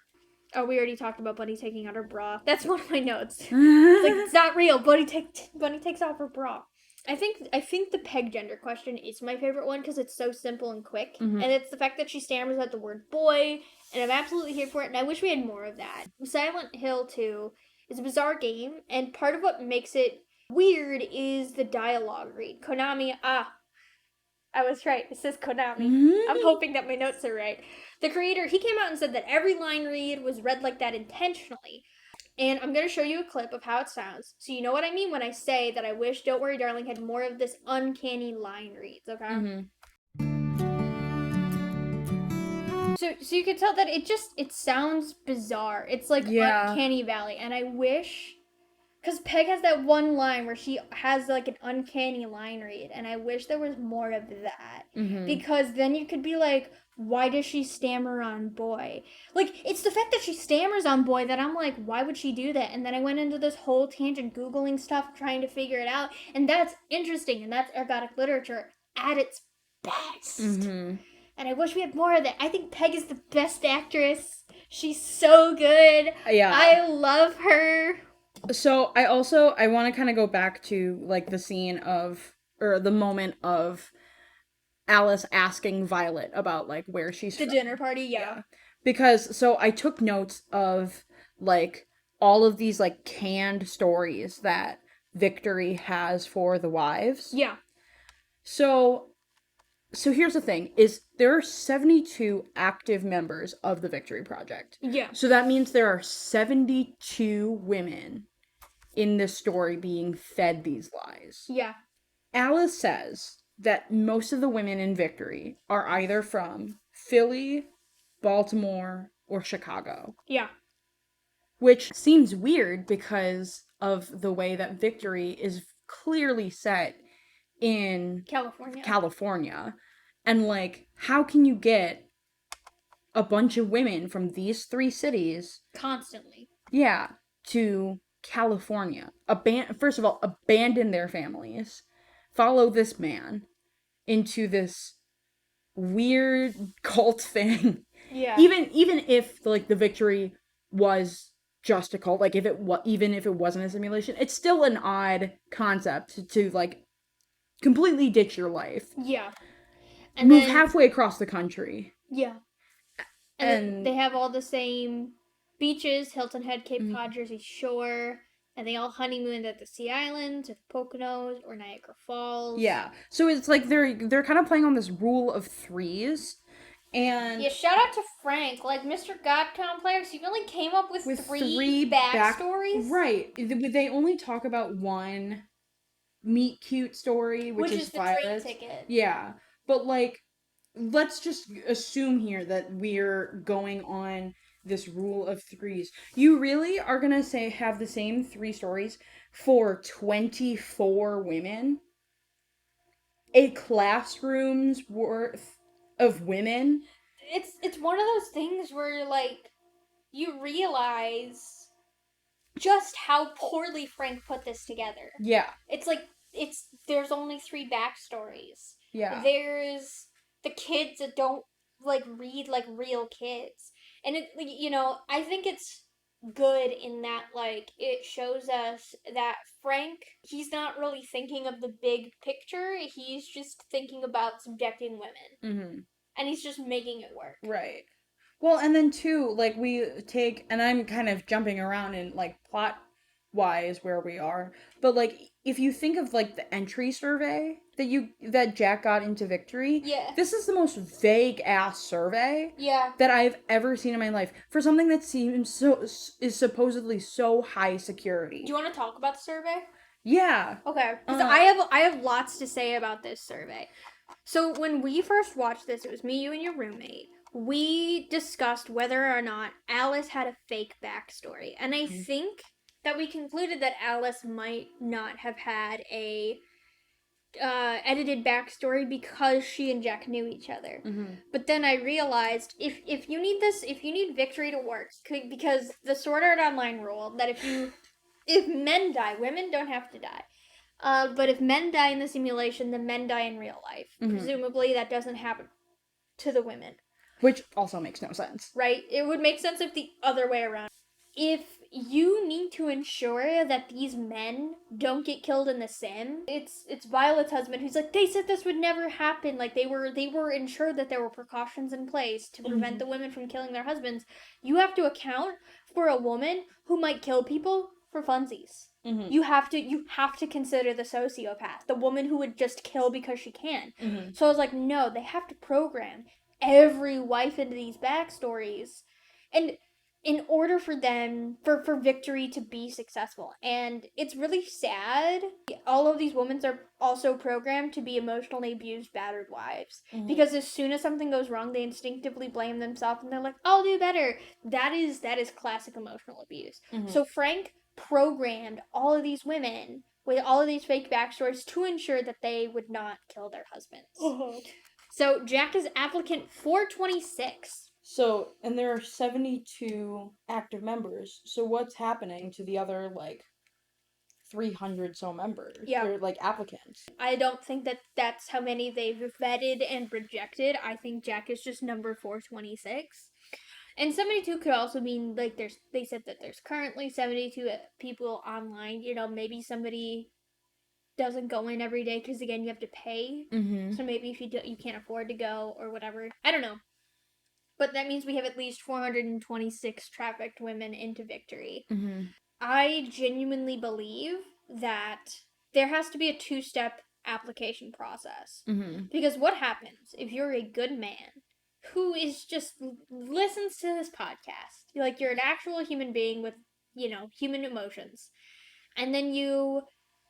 Oh, we already talked about Bunny taking out her bra. That's one of my notes. It's like, it's not real. Bunny takes off her bra. I think the Peg gender question is my favorite one because it's so simple and quick. And it's the fact that she stammers at the word boy, and I'm absolutely here for it, and I wish we had more of that. Silent Hill 2 is a bizarre game, and part of what makes it weird is the dialogue read. Konami, I was right. It says Konami. I'm hoping that my notes are right. The creator, he came out and said that every line read was read like that intentionally. And I'm going to show you a clip of how it sounds, so you know what I mean when I say that I wish Don't Worry Darling had more of this uncanny line reads, okay? So you can tell that it sounds bizarre. It's like Uncanny Valley, and I wish, because Peg has that one line where she has like an uncanny line read, and I wish there was more of that. Because then you could be like, why does she stammer on boy? Like, it's the fact that she stammers on boy that I'm like, why would she do that? And then I went into this whole tangent Googling stuff, trying to figure it out, and that's interesting, and that's ergodic literature at its best. And I wish we had more of that. I think Peg is the best actress. She's so good. Yeah. I love her. So I want to kind of go back to like the scene or the moment of Alice asking Violet about like where she's from. The dinner party, yeah. Because so I took notes of like all of these like canned stories that Victory has for the wives. Yeah. So here's the thing, is there are 72 active members of the Victory Project. Yeah. So that means there are 72 women in this story being fed these lies. Yeah. Alice says that most of the women in Victory are either from Philly, Baltimore, or Chicago. Yeah. Which seems weird because of the way that Victory is clearly set in California. And like, how can you get a bunch of women from these three cities constantly, yeah, to California? First of all, abandon their families, follow this man into this weird cult thing. Yeah. Even if like the Victory was just a cult, like even if it wasn't a simulation, it's still an odd concept to like completely ditch your life. Yeah. And move halfway across the country. Yeah. And they have all the same beaches: Hilton Head, Cape Cod, Jersey Shore, and they all honeymooned at the Sea Islands, or Poconos, or Niagara Falls. Yeah. So it's like they're kind of playing on this rule of threes. And yeah, shout out to Frank. Like Mr. Godtown players, he really came up with three backstories. Right. They only talk about one meet cute story, which is the Violet. train ticket. Yeah. But like, let's just assume here that we're going on this rule of threes. You really are gonna have the same three stories for 24 women? A classroom's worth of women? It's one of those things where like you realize just how poorly Frank put this together. Yeah. It's like there's only three backstories. Yeah. There's the kids that don't like read like real kids. And it, you know, I think it's good in that like it shows us that Frank, he's not really thinking of the big picture. He's just thinking about subjecting women. Mm-hmm. And he's just making it work. Right. Well, and then too, like we take, and I'm kind of jumping around in like plot wise where we are, but like if you think of like the entry survey that Jack got into Victory, yeah, this is the most vague ass survey yeah that I've ever seen in my life for something that seems is supposedly so high security. Do you want to talk about the survey? Yeah. Okay. Because I have lots to say about this survey. So when we first watched this, it was me, you, and your roommate. We discussed whether or not Alice had a fake backstory. And I think that we concluded that Alice might not have had a edited backstory because she and Jack knew each other. Mm-hmm. But then I realized if you need Victory to work, because the Sword Art Online rule that if men die, women don't have to die. But if men die in the simulation, then men die in real life. Mm-hmm. Presumably, that doesn't happen to the women. Which also makes no sense. Right? It would make sense if the other way around. If you need to ensure that these men don't get killed in the sim, it's Violet's husband who's like, they said this would never happen. Like they were ensured that there were precautions in place to prevent the women from killing their husbands. You have to account for a woman who might kill people for funsies. Mm-hmm. You have to consider the sociopath, the woman who would just kill because she can. Mm-hmm. So I was like, no, they have to program every wife into these backstories, and in order for them for Victory to be successful. And it's really sad. All of these women are also programmed to be emotionally abused, battered wives. Mm-hmm. Because as soon as something goes wrong, they instinctively blame themselves and they're like, I'll do better. That is classic emotional abuse. Mm-hmm. So Frank programmed all of these women with all of these fake backstories to ensure that they would not kill their husbands. Uh-huh. So Jack is applicant 426. So, and there are 72 active members. So what's happening to the other, like, 300 so members? Yeah. They're, like, applicants. I don't think that that's how many they've vetted and rejected. I think Jack is just number 426. And 72 could also mean, like, they said that there's currently 72 people online. You know, maybe somebody doesn't go in every day because, again, you have to pay. Mm-hmm. So maybe if you can't afford to go or whatever. I don't know. But that means we have at least 426 trafficked women into Victory. Mm-hmm. I genuinely believe that there has to be a two-step application process. Mm-hmm. Because what happens if you're a good man who is just listens to this podcast? Like, you're an actual human being with, human emotions. And then you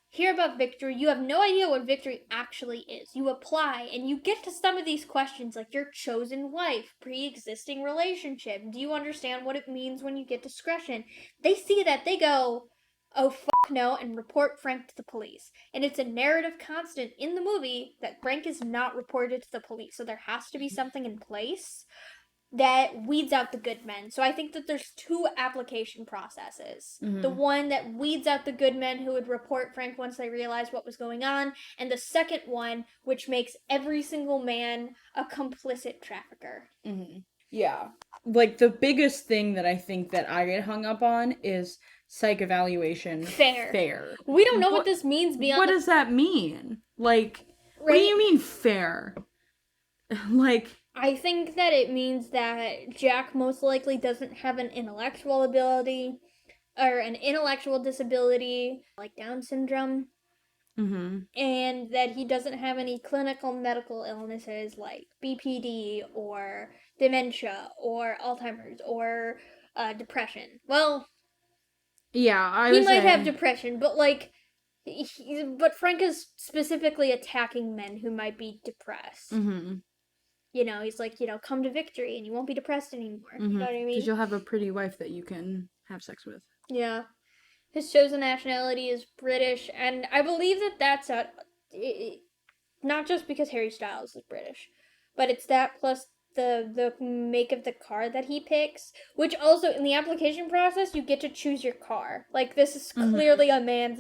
hear about victory. You have no idea what victory actually is. You apply and you get to some of these questions, like your chosen wife, pre-existing relationship. Do you understand what it means when you get discretion? They see that, they go, oh fuck no, and report Frank to the police. And it's a narrative constant in the movie that Frank is not reported to the police. So there has to be something in place that weeds out the good men. So I think that there's two application processes. Mm-hmm. The one that weeds out the good men who would report Frank once they realized what was going on, and the second one, which makes every single man a complicit trafficker. Mm-hmm. Yeah. Like, the biggest thing that I think that I get hung up on is psych evaluation. Fair. We don't know what this means beyond. What does that mean? Like, what do you mean fair? Like, I think that it means that Jack most likely doesn't have an intellectual ability or an intellectual disability like Down syndrome. mm-hmm. And that he doesn't have any clinical medical illnesses like BPD or dementia or Alzheimer's or depression. Well, yeah, he might have depression, but but Frank is specifically attacking men who might be depressed. Mm-hmm. He's like, come to victory and you won't be depressed anymore. Mm-hmm. You know what I mean? Because you'll have a pretty wife that you can have sex with. Yeah. His chosen nationality is British, and I believe that that's not just because Harry Styles is British, but it's that plus the make of the car that he picks, which also in the application process you get to choose your car. Like, this is clearly a man's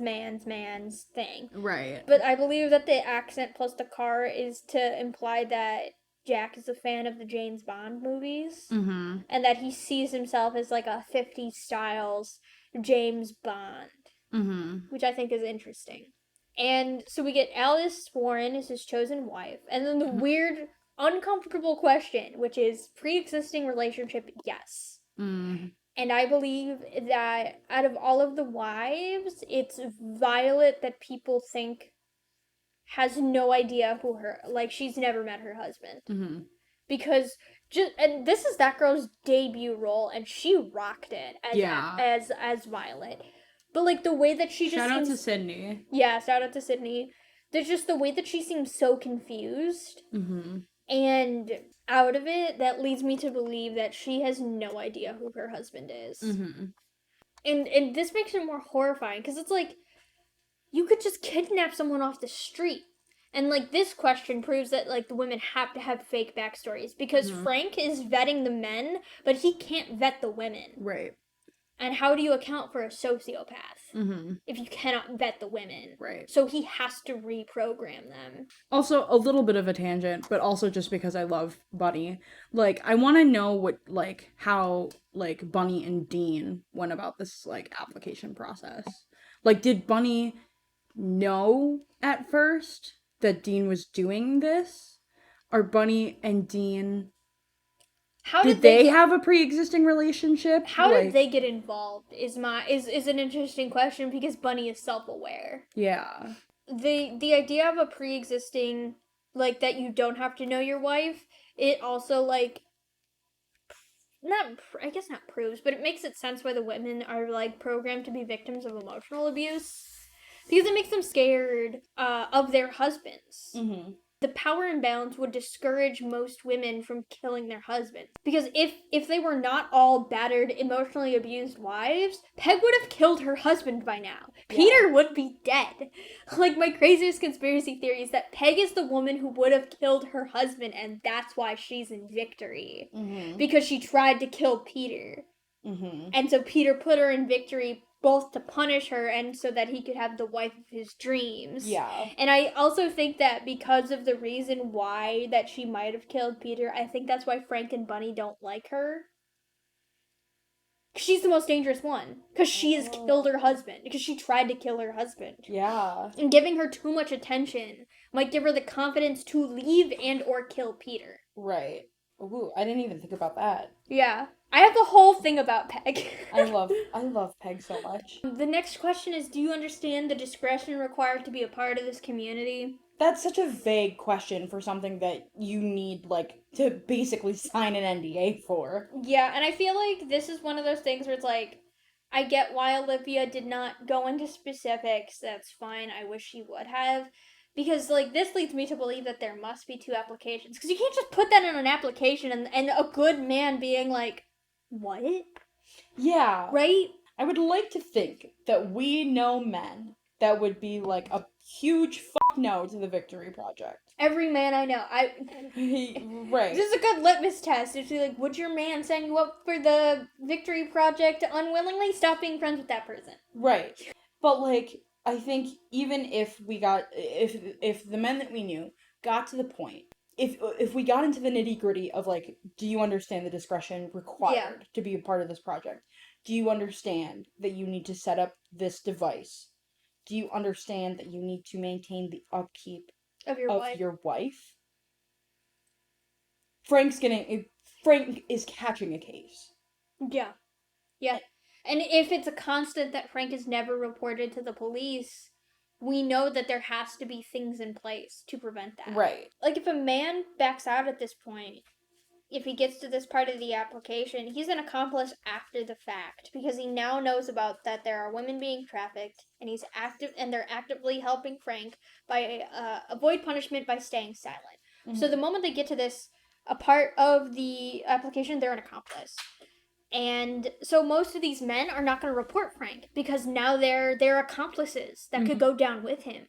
thing. Right. But I believe that the accent plus the car is to imply that Jack is a fan of the James Bond movies, mm-hmm. and that he sees himself as like a 50s styles James Bond, mm-hmm. which I think is interesting. And so we get Alice Warren as his chosen wife, and then the weird, uncomfortable question, which is pre-existing relationship, yes. Mm. And I believe that out of all of the wives, it's Violet that people think has no idea who she's never met her husband. Mm-hmm. Because and this is that girl's debut role, and she rocked it as Violet. But like the way that she just shout out to Sydney. Yeah, shout out to Sydney. There's just the way that she seems so confused. Mm-hmm. And out of it, that leads me to believe that she has no idea who her husband is. Mm-hmm. And this makes it more horrifying, because it's like, you could just kidnap someone off the street. And, like, this question proves that, like, the women have to have fake backstories. Because Frank is vetting the men, but he can't vet the women. Right. And how do you account for a sociopath if you cannot vet the women? Right. So he has to reprogram them. Also, a little bit of a tangent, but also just because I love Bunny. Like, I want to know how Bunny and Dean went about this, application process. Like, did Bunny know at first that Dean was doing this? Or Bunny and Dean... Did they have a pre-existing relationship? How did they get involved is an interesting question, because Bunny is self-aware. Yeah. The idea of a pre-existing, that you don't have to know your wife, it also, not proves, but it makes it sense why the women are, programmed to be victims of emotional abuse. Because it makes them scared of their husbands. Mm-hmm. The power imbalance would discourage most women from killing their husbands. Because if they were not all battered, emotionally abused wives, Peg would have killed her husband by now. Yeah. Peter would be dead. My craziest conspiracy theory is that Peg is the woman who would have killed her husband, and that's why she's in victory. Mm-hmm. Because she tried to kill Peter. Mm-hmm. And so Peter put her in victory, both to punish her and so that he could have the wife of his dreams. Yeah. And I also think that because of the reason why that she might have killed Peter, I think that's why Frank and Bunny don't like her. She's the most dangerous one. Because she has killed her husband. Because she tried to kill her husband. Yeah. And giving her too much attention might give her the confidence to leave and or kill Peter. Right. Ooh, I didn't even think about that. Yeah. I have the whole thing about Peg. I love Peg so much. The next question is, do you understand the discretion required to be a part of this community? That's such a vague question for something that you need, like, to basically sign an NDA for. Yeah, and I feel like this is one of those things where it's like, I get why Olivia did not go into specifics. That's fine. I wish she would have. Because, like, this leads me to believe that there must be two applications. Because you can't just put that in an application and a good man being like, what? Yeah. Right? I would like to think that we know men that would be like a huge fuck no to the Victory Project. Every man I know. Right. This is a good litmus test. It's like, would your man sign you up for the Victory Project unwillingly? Stop being friends with that person. Right. But like, I think even if we got if the men that we knew got to the point, if we got into the nitty-gritty of like, do you understand the discretion required to be a part of this project? Do you understand that you need to set up this device? Do you understand that you need to maintain the upkeep Of your wife. Frank is catching a case. Yeah. Yeah. And if it's a constant that Frank is never reported to the police, we know that there has to be things in place to prevent that. Right. Like, if a man backs out at this point, if he gets to this part of the application, he's an accomplice after the fact because he now knows about that there are women being trafficked and they're actively helping Frank by avoid punishment by staying silent. Mm-hmm. So the moment they get to this a part of the application, they're an accomplice. And so most of these men are not going to report Frank because now they're accomplices that could go down with him.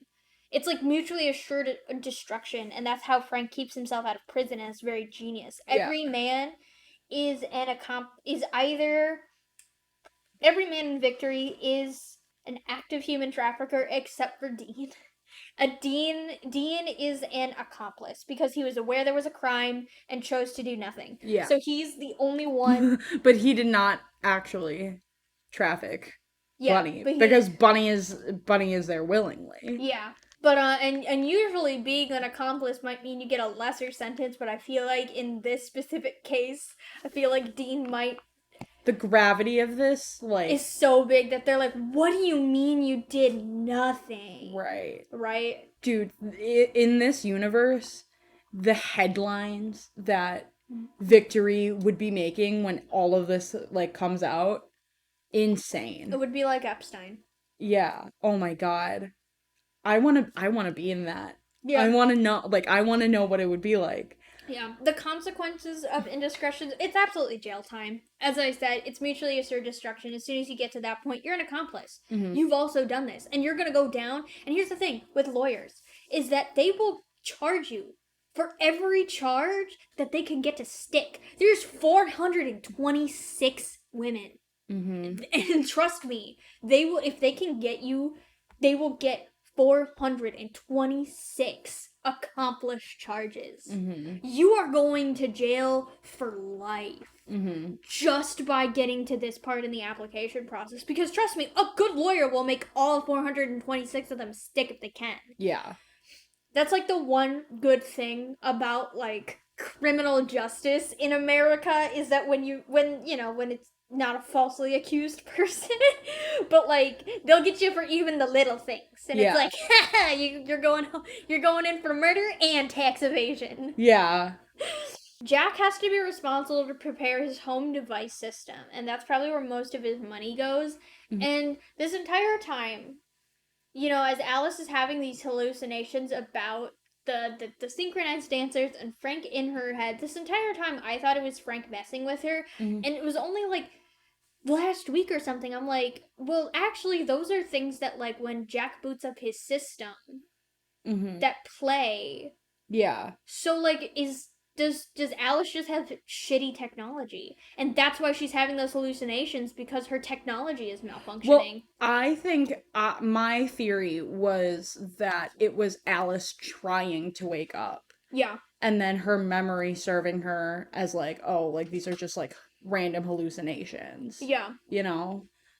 It's like mutually assured destruction, and that's how Frank keeps himself out of prison, and it's very genius. Every man is every man in Victory is an active human trafficker except for Dean. Dean is an accomplice because he was aware there was a crime and chose to do nothing. Yeah. So he's the only one. But he did not actually traffic Bunny because Bunny is there willingly. Yeah. But and usually being an accomplice might mean you get a lesser sentence, but I feel like in this specific case, I feel like Dean might. The gravity of this, like, is so big that they're like, what do you mean you did nothing? Right. Right? Dude, in this universe, the headlines that Victory would be making when all of this, like, comes out, insane. It would be like Epstein. Yeah. Oh my god. I want to be in that. Yeah. I want to know what it would be like. Yeah. The consequences of indiscretion, it's absolutely jail time. As I said, it's mutually assured destruction. As soon as you get to that point, you're an accomplice. Mm-hmm. You've also done this. And you're going to go down. And here's the thing with lawyers, is that they will charge you for every charge that they can get to stick. There's 426 women. Mm-hmm. And trust me, they will, if they can get you, they will get 426 accomplished charges. Mm-hmm. You are going to jail for life. Mm-hmm. Just by getting to this part in the application process. Because trust me, a good lawyer will make all 426 of them stick if they can. Yeah. That's like the one good thing about like criminal justice in America is that when it's not a falsely accused person, but like they'll get you for even the little things, and it's like, you're going in for murder and tax evasion. Yeah. Jack has to be responsible to prepare his home device system, and that's probably where most of his money goes. Mm-hmm. And this entire time, as Alice is having these hallucinations about the synchronized dancers and Frank in her head, this entire time I thought it was Frank messing with her, and it was only like last week or something I'm like, well, actually those are things that like when Jack boots up his system that play. Yeah. So like does Alice just have shitty technology? And that's why she's having those hallucinations, because her technology is malfunctioning. Well, I think my theory was that it was Alice trying to wake up. Yeah. And then her memory serving her as like, oh, like these are just like random hallucinations. Yeah.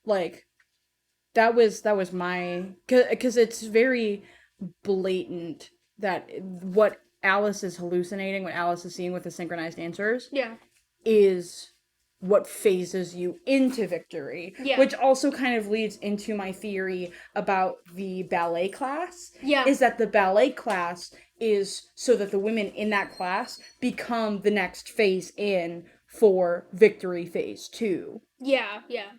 Like that was my, because it's very blatant that what Alice is hallucinating, what Alice is seeing with the synchronized dancers, is what phases you into victory. Yeah. Which also kind of leads into my theory about the ballet class. Yeah. Is that the ballet class is so that the women in that class become the next phase in for victory phase 2. Yeah, yeah.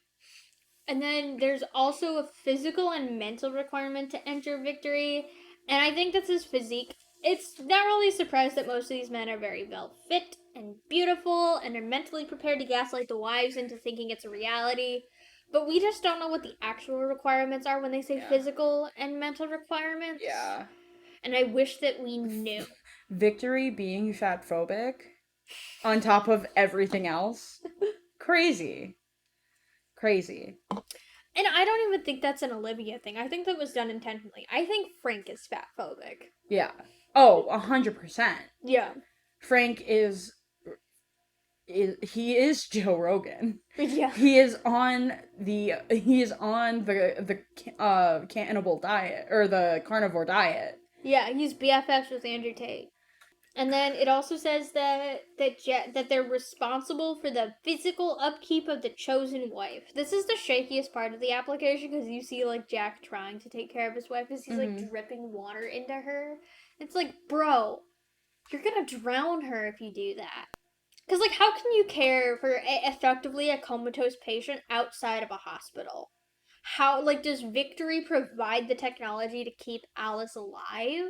And then there's also a physical and mental requirement to enter victory. And I think that's his physique. It's not really a surprise that most of these men are very well fit and beautiful and are mentally prepared to gaslight the wives into thinking it's a reality. But we just don't know what the actual requirements are when they say physical and mental requirements. Yeah. And I wish that we knew. Victory being fat phobic on top of everything else. Crazy. And I don't even think that's an Olivia thing. I think that was done intentionally. I think Frank is fat phobic. Yeah. Oh, 100%. Yeah. Frank is he is Joe Rogan. Yeah. He is on the cannibal diet or the carnivore diet. Yeah, he's BFFs with Andrew Tate. And then it also says that they're responsible for the physical upkeep of the chosen wife. This is the shakiest part of the application because you see like Jack trying to take care of his wife because he's like dripping water into her. It's like, bro, you're gonna drown her if you do that. Because like, how can you care for effectively a comatose patient outside of a hospital? How like does Victory provide the technology to keep Alice alive?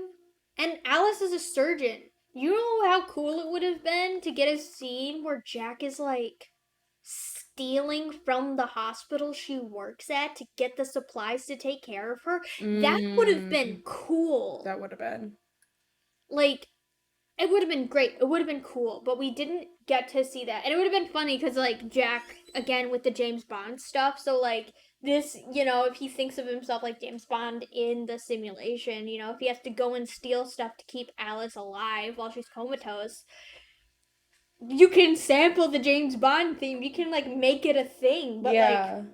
And Alice is a surgeon. You know how cool it would have been to get a scene where Jack is like stealing from the hospital she works at to get the supplies to take care of her? That would have been cool. That would have been. Like, it would have been great. It would have been cool, but we didn't get to see that. And it would have been funny because, like, Jack, again, with the James Bond stuff. So, like, this, you know, if he thinks of himself like James Bond in the simulation, you know, if he has to go and steal stuff to keep Alice alive while she's comatose, you can sample the James Bond theme. You can, like, make it a thing. But, like,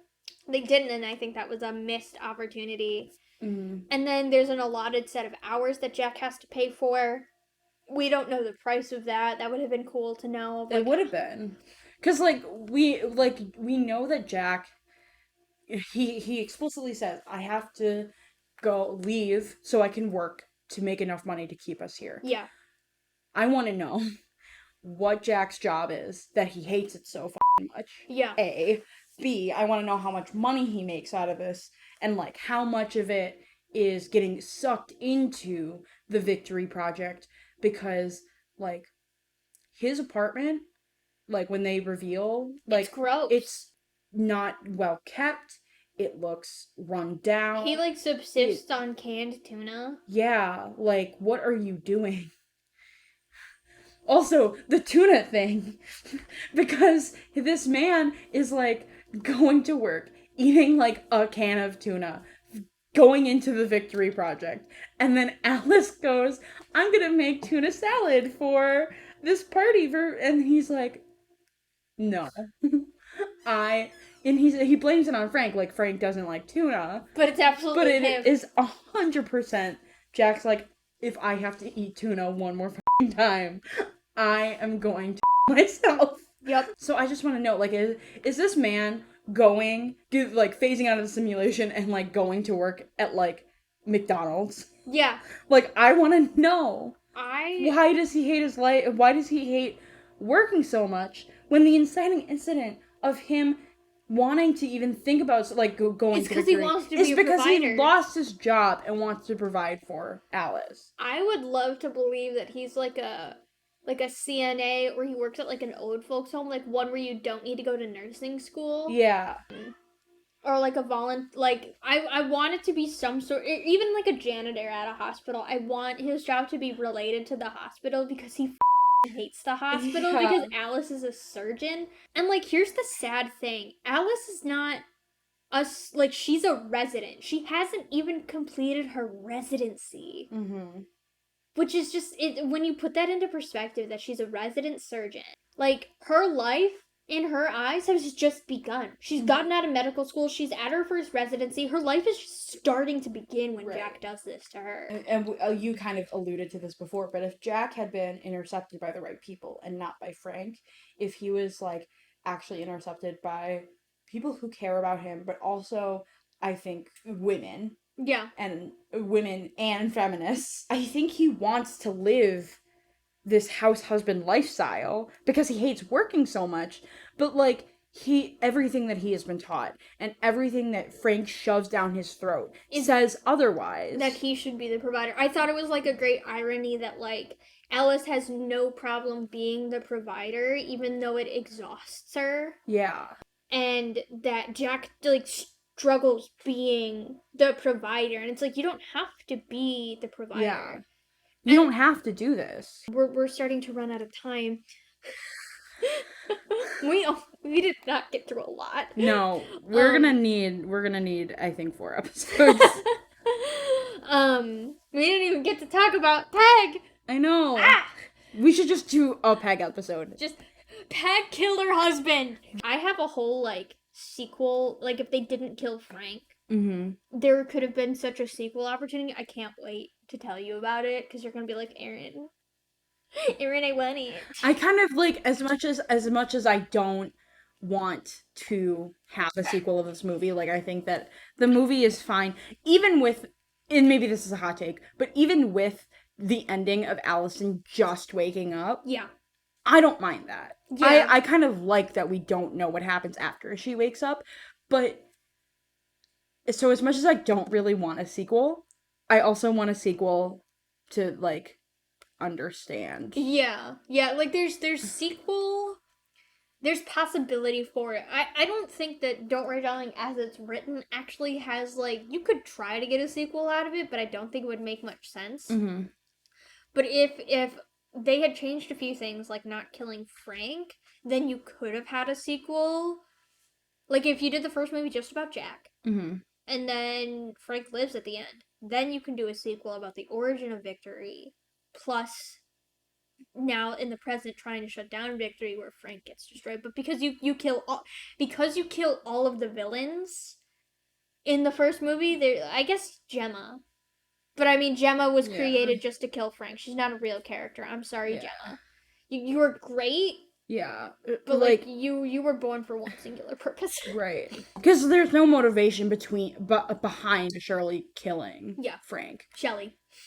they didn't, and I think that was a missed opportunity. And then there's an allotted set of hours that Jack has to pay for. We don't know the price of that. That would have been cool to know. It would have been. Because, we know that Jack, he explicitly says, I have to leave so I can work to make enough money to keep us here. Yeah. I want to know what Jack's job is, that he hates it so much. Yeah. A. B, I want to know how much money he makes out of this, and, like, how much of it is getting sucked into the Victory Project, because, like, his apartment, like, when they reveal, like, it's gross. It's not well kept. It looks run down. He, like, subsists on canned tuna. Yeah, like, what are you doing? Also, the tuna thing. Because this man is, like, going to work, eating, like, a can of tuna, going into the Victory Project. And then Alice goes, I'm gonna make tuna salad for this party. And he's like, no. And he blames it on Frank, like Frank doesn't like tuna. But it's absolutely him. But it is 100% Jack's like, if I have to eat tuna one more time, I am going to myself. Yep. So I just want to know, like, is this man phasing out of the simulation and, like, going to work at, like, McDonald's? Yeah. Like, I want to know. Why does he hate his life? Why does he hate working so much when the inciting incident of him wanting to even think about, like, going it's to because Victory he wants to be a because provider. he lost his job and wants to provide for Alice. I would love to believe that he's like a CNA, or he works at like an old folks home, like one where you don't need to go to nursing school. Yeah. Or like a I want it to be some sort, even like a janitor at a hospital. I want his job to be related to the hospital because he hates the hospital because Alice is a surgeon. And, like, here's the sad thing. Alice is not she's a resident. She hasn't even completed her residency. Mm-hmm. Which is just, when you put that into perspective, that she's a resident surgeon, like, her life, in her eyes, has just begun. She's gotten out of medical school. She's at her first residency. Her life is just starting to begin when Jack does this to her. And you kind of alluded to this before, but if Jack had been intercepted by the right people and not by Frank, if he was, like, actually intercepted by people who care about him, but also, I think, women. Yeah. And women and feminists. I think he wants to live this house husband lifestyle because he hates working so much, but like everything that he has been taught and everything that Frank shoves down his throat says otherwise. That he should be the provider. I thought it was like a great irony that like Alice has no problem being the provider even though it exhausts her. Yeah. And that Jack like struggles being the provider, and it's like you don't have to be the provider. Yeah. You don't have to do this. We're starting to run out of time. we did not get through a lot. No, we're gonna need I think 4 episodes. We didn't even get to talk about Peg. I know. We should just do a Peg episode. Just Peg killed her husband. I have a whole like sequel. Like if they didn't kill Frank, there could have been such a sequel opportunity. I can't wait to tell you about it because you're gonna be like, Aaron, I want it. I kind of like as much as I don't want to have a sequel of this movie. Like I think that the movie is fine, even with, and maybe this is a hot take, but even with the ending of Allison just waking up. Yeah. I don't mind that. Yeah. I kind of like that we don't know what happens after she wakes up, but so as much as I don't really want a sequel, I also want a sequel to like understand. Yeah, like there's sequel, there's possibility for it. I don't think that Don't Worry Darling as it's written actually has like, you could try to get a sequel out of it, but I don't think it would make much sense. But if they had changed a few things, like not killing Frank, then you could have had a sequel. Like if you did the first movie just about Jack, and then Frank lives at the end, then you can do a sequel about the origin of Victory, plus now in the present trying to shut down Victory where Frank gets destroyed. But because you kill all of the villains in the first movie, there, I guess Gemma. But I mean, Gemma was created just to kill Frank. She's not a real character. I'm sorry, Gemma. You were great. Yeah. But like you were born for one singular purpose. Right. Because there's no motivation behind Shirley killing Frank.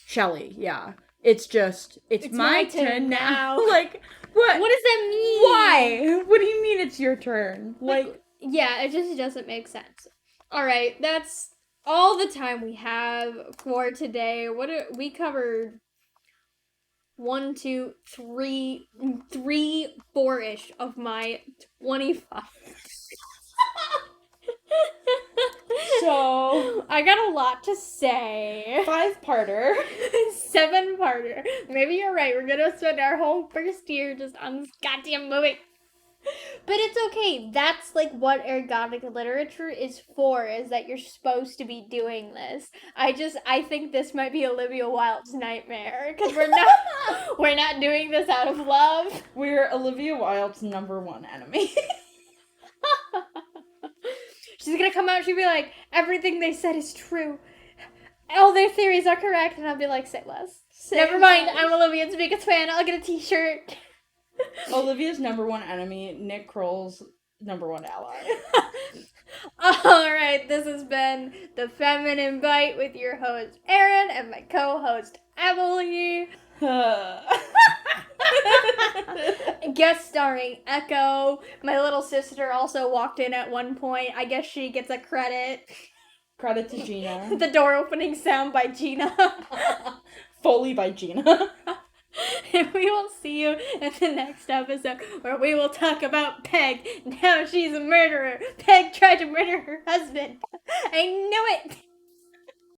Shelley, yeah. It's just, it's my turn now. Like, what? What does that mean? Why? What do you mean it's your turn? Like, yeah, it just doesn't make sense. All right, that's all the time we have for today. We covered 1, 2, 3, 4-ish of my 25. So, I got a lot to say. 5-parter. 7-parter. Maybe you're right. We're gonna spend our whole first year just on this goddamn movie. But it's okay. That's like what ergodic literature is for, is that you're supposed to be doing this. I think this might be Olivia Wilde's nightmare, because we're not doing this out of love. We're Olivia Wilde's #1 enemy. She's gonna come out, she'll be like, everything they said is true. All their theories are correct, and I'll be like, say less. Never mind, I'm Olivia's biggest fan, I'll get a t-shirt. Olivia's #1 enemy, Nick Kroll's #1 ally. Alright, this has been The Feminine Byte with your host, Erin, and my co-host, Emily. Guest starring Echo. My little sister also walked in at one point. I guess she gets a credit. Credit to Gina. The door opening sound by Gina. Foley by Gina. And we will see you in the next episode where we will talk about Peg. Now she's a murderer. Peg tried to murder her husband. I knew it.